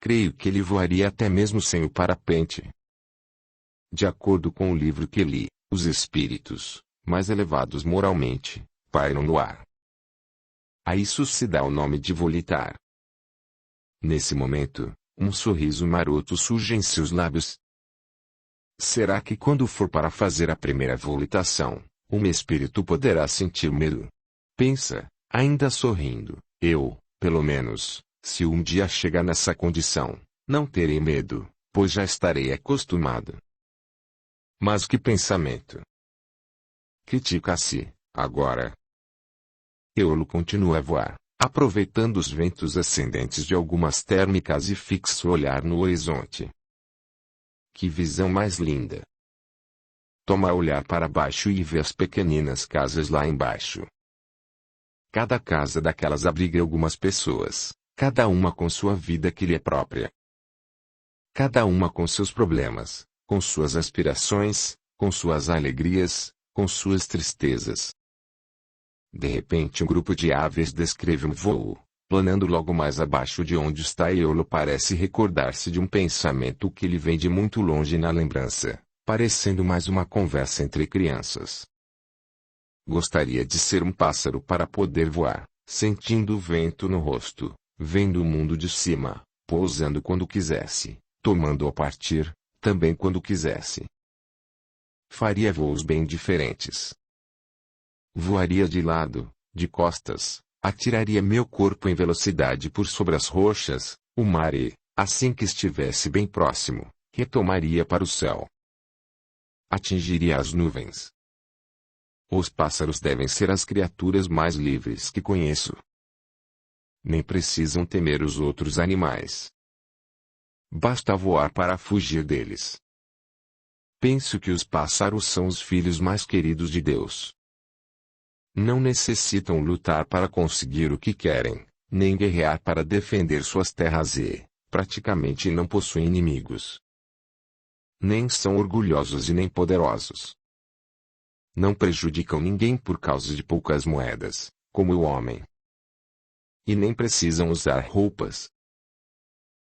creio que ele voaria até mesmo sem o parapente. De acordo com o livro que li, os espíritos, mais elevados moralmente, pairam no ar. A isso se dá o nome de volitar. Nesse momento, um sorriso maroto surge em seus lábios. Será que quando for para fazer a primeira volitação, um espírito poderá sentir medo? Pensa, ainda sorrindo, eu, pelo menos, se um dia chegar nessa condição, não terei medo, pois já estarei acostumado. Mas que pensamento! Critica-se, agora. Eolo continua a voar, aproveitando os ventos ascendentes de algumas térmicas e fixa o olhar no horizonte. Que visão mais linda! Toma a olhar para baixo e vê as pequeninas casas lá embaixo. Cada casa daquelas abriga algumas pessoas, cada uma com sua vida que lhe é própria. Cada uma com seus problemas, com suas aspirações, com suas alegrias, com suas tristezas. De repente um grupo de aves descreve um voo, planando logo mais abaixo de onde está Eolo. Parece recordar-se de um pensamento que lhe vem de muito longe na lembrança, parecendo mais uma conversa entre crianças. Gostaria de ser um pássaro para poder voar, sentindo o vento no rosto, vendo o mundo de cima, pousando quando quisesse, tomando ao partir, também quando quisesse. Faria voos bem diferentes. Voaria de lado, de costas, atiraria meu corpo em velocidade por sobre as rochas, o mar e, assim que estivesse bem próximo, retomaria para o céu. Atingiria as nuvens. Os pássaros devem ser as criaturas mais livres que conheço. Nem precisam temer os outros animais. Basta voar para fugir deles. Penso que os pássaros são os filhos mais queridos de Deus. Não necessitam lutar para conseguir o que querem, nem guerrear para defender suas terras e, praticamente não possuem inimigos. Nem são orgulhosos e nem poderosos. Não prejudicam ninguém por causa de poucas moedas, como o homem. E nem precisam usar roupas.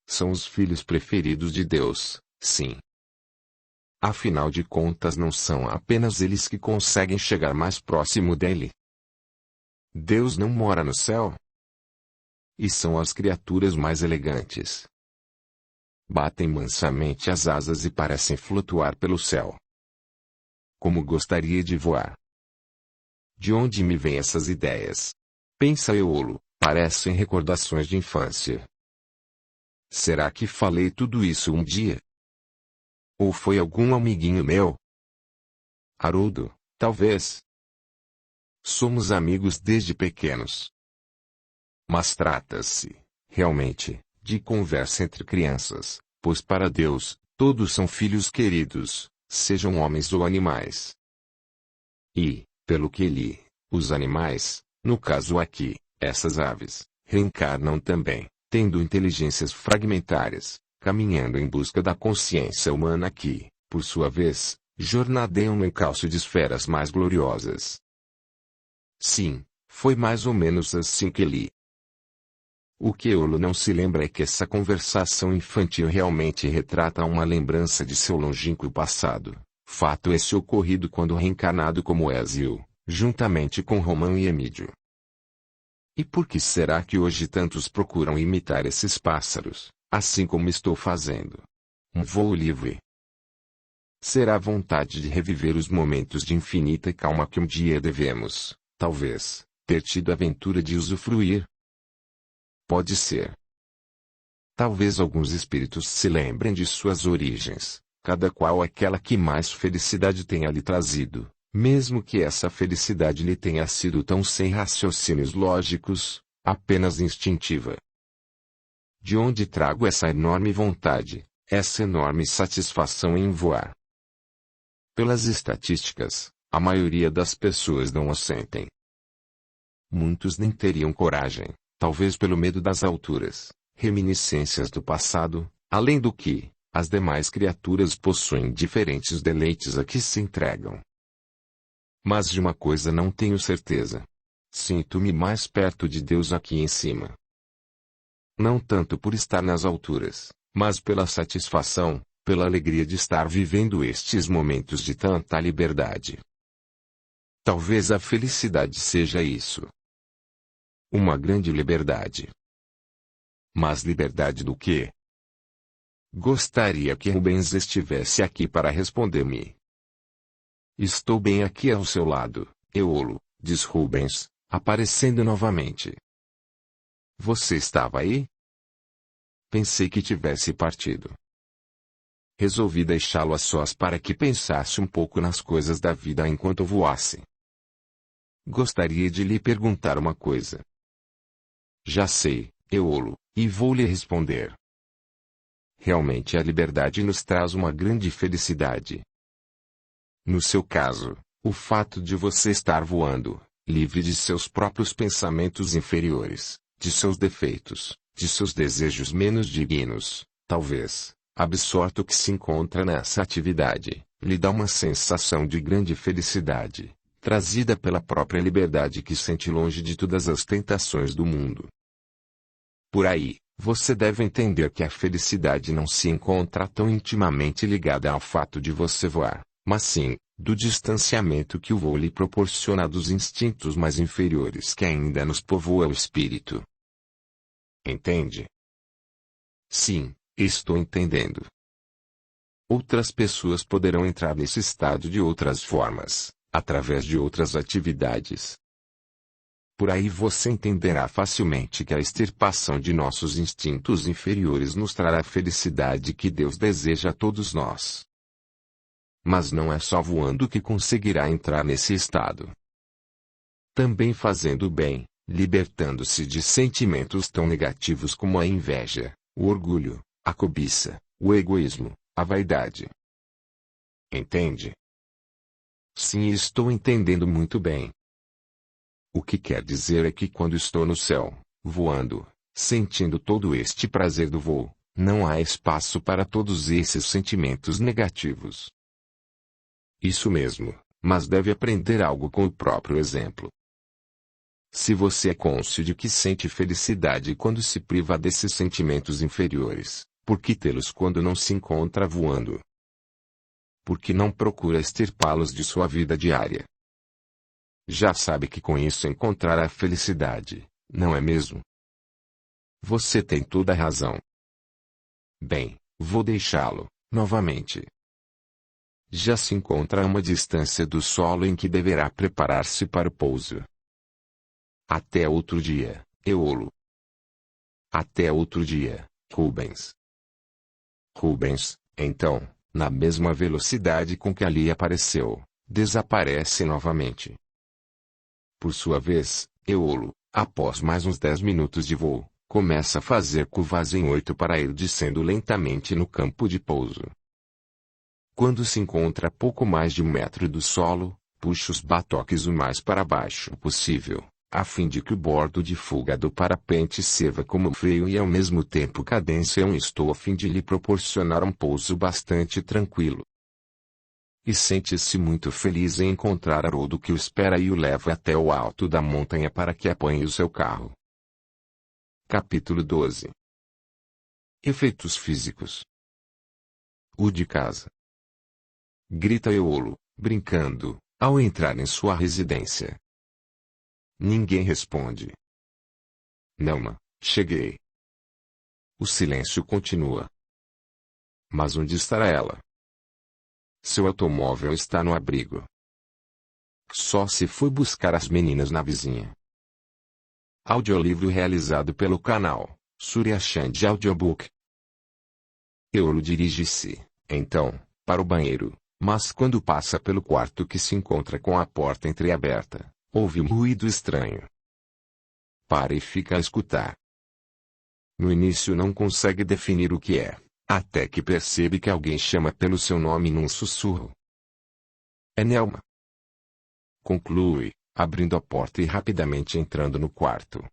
São os filhos preferidos de Deus, sim. Afinal de contas não são apenas eles que conseguem chegar mais próximo dele. Deus não mora no céu? E são as criaturas mais elegantes. Batem mansamente as asas e parecem flutuar pelo céu. Como gostaria de voar. De onde me vêm essas ideias? Pensa Eolo, parecem recordações de infância. Será que falei tudo isso um dia? Ou foi algum amiguinho meu? Haroldo, talvez. Somos amigos desde pequenos. Mas trata-se, realmente, de conversa entre crianças, pois para Deus, todos são filhos queridos, sejam homens ou animais. E, pelo que li, os animais, no caso aqui, essas aves, reencarnam também, tendo inteligências fragmentárias, caminhando em busca da consciência humana que, por sua vez, jornadeiam no encalço de esferas mais gloriosas. Sim, foi mais ou menos assim que li. O que Eolo não se lembra é que essa conversação infantil realmente retrata uma lembrança de seu longínquo passado, fato esse ocorrido quando reencarnado como Ézio, juntamente com Romão e Emídio. E por que será que hoje tantos procuram imitar esses pássaros, assim como estou fazendo? Um voo livre. Será a vontade de reviver os momentos de infinita calma que um dia devemos, talvez, ter tido a aventura de usufruir? Pode ser. Talvez alguns espíritos se lembrem de suas origens, cada qual aquela que mais felicidade tenha lhe trazido, mesmo que essa felicidade lhe tenha sido tão sem raciocínios lógicos, apenas instintiva. De onde trago essa enorme vontade, essa enorme satisfação em voar? Pelas estatísticas, a maioria das pessoas não a sentem. Muitos nem teriam coragem, talvez pelo medo das alturas, reminiscências do passado, além do que, as demais criaturas possuem diferentes deleites a que se entregam. Mas de uma coisa não tenho certeza. Sinto-me mais perto de Deus aqui em cima. Não tanto por estar nas alturas, mas pela satisfação, pela alegria de estar vivendo estes momentos de tanta liberdade. Talvez a felicidade seja isso. Uma grande liberdade. Mas liberdade do quê? Gostaria que Rubens estivesse aqui para responder-me. Estou bem aqui ao seu lado, Eolo, diz Rubens, aparecendo novamente. Você estava aí? Pensei que tivesse partido. Resolvi deixá-lo a sós para que pensasse um pouco nas coisas da vida enquanto voasse. Gostaria de lhe perguntar uma coisa. Já sei, Eolo, e vou lhe responder. Realmente a liberdade nos traz uma grande felicidade. No seu caso, o fato de você estar voando, livre de seus próprios pensamentos inferiores, de seus defeitos, de seus desejos menos dignos, talvez, absorto que se encontra nessa atividade, lhe dá uma sensação de grande felicidade, trazida pela própria liberdade que sente longe de todas as tentações do mundo. Por aí, você deve entender que a felicidade não se encontra tão intimamente ligada ao fato de você voar, mas sim, do distanciamento que o voo lhe proporciona dos instintos mais inferiores que ainda nos povoa o espírito. Entende? Sim, estou entendendo. Outras pessoas poderão entrar nesse estado de outras formas, através de outras atividades. Por aí você entenderá facilmente que a extirpação de nossos instintos inferiores nos trará a felicidade que Deus deseja a todos nós. Mas não é só voando que conseguirá entrar nesse estado. Também fazendo o bem, libertando-se de sentimentos tão negativos como a inveja, o orgulho, a cobiça, o egoísmo, a vaidade. Entende? Sim, estou entendendo muito bem. O que quer dizer é que quando estou no céu, voando, sentindo todo este prazer do voo, não há espaço para todos esses sentimentos negativos. Isso mesmo, mas deve aprender algo com o próprio exemplo. Se você é cônscio de que sente felicidade quando se priva desses sentimentos inferiores, por que tê-los quando não se encontra voando? Por que não procura extirpá-los de sua vida diária? Já sabe que com isso encontrará a felicidade, não é mesmo? Você tem toda a razão. Bem, vou deixá-lo, novamente. Já se encontra a uma distância do solo em que deverá preparar-se para o pouso. Até outro dia, Eolo. Até outro dia, Rubens. Rubens, então, na mesma velocidade com que ali apareceu, desaparece novamente. Por sua vez, Eolo, após mais uns 10 minutos de voo, começa a fazer curvas em 8 para ir descendo lentamente no campo de pouso. Quando se encontra a pouco mais de 1 metro do solo, puxa os batoques o mais para baixo possível, a fim de que o bordo de fuga do parapente sirva como freio e ao mesmo tempo cadência estou a fim de lhe proporcionar um pouso bastante tranquilo. E sente-se muito feliz em encontrar Haroldo que o espera e o leva até o alto da montanha para que apanhe o seu carro. Capítulo 12. Efeitos físicos. O de casa. Grita Eolo, brincando, ao entrar em sua residência. Ninguém responde. Nelma, cheguei. O silêncio continua. Mas onde estará ela? Seu automóvel está no abrigo. Só se foi buscar as meninas na vizinha. Audiolivro realizado pelo canal Surya Chand Audiobook. Eolo dirige-se, então, para o banheiro, mas quando passa pelo quarto que se encontra com a porta entreaberta, ouve um ruído estranho. Para e fica a escutar. No início não consegue definir o que é, até que percebe que alguém chama pelo seu nome num sussurro. É Nelma. Conclui, abrindo a porta e rapidamente entrando no quarto.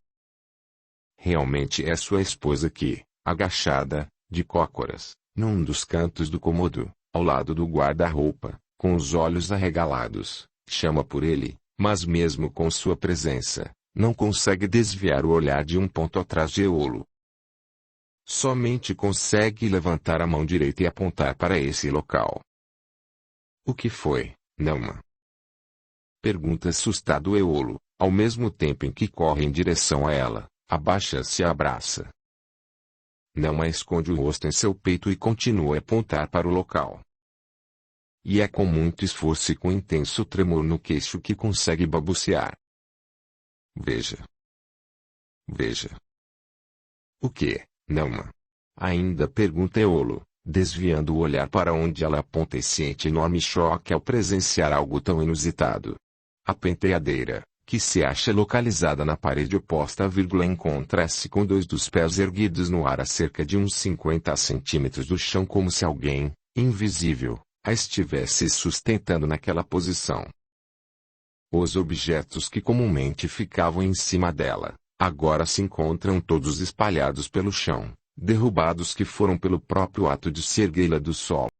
Realmente é sua esposa que, agachada, de cócoras, num dos cantos do cômodo, ao lado do guarda-roupa, com os olhos arregalados, chama por ele, mas mesmo com sua presença, não consegue desviar o olhar de um ponto atrás de Eolo. somente consegue levantar a mão direita e apontar para esse local. O que foi, Nelma? Pergunta assustado Eolo, ao mesmo tempo em que corre em direção a ela, abaixa-se e a abraça. Nelma esconde o rosto em seu peito e continua a apontar para o local. E é com muito esforço e com intenso tremor no queixo que consegue balbuciar. Veja. Veja. O que, Nelma? Ainda pergunta Eolo, desviando o olhar para onde ela aponta e sente enorme choque ao presenciar algo tão inusitado. A penteadeira, que se acha localizada na parede oposta à vírgula, encontra-se com dois dos pés erguidos no ar a cerca de uns 50 centímetros do chão, como se alguém, invisível, a estivesse sustentando naquela posição. Os objetos que comumente ficavam em cima dela, agora se encontram todos espalhados pelo chão, derrubados que foram pelo próprio ato de se erguê-la do solo.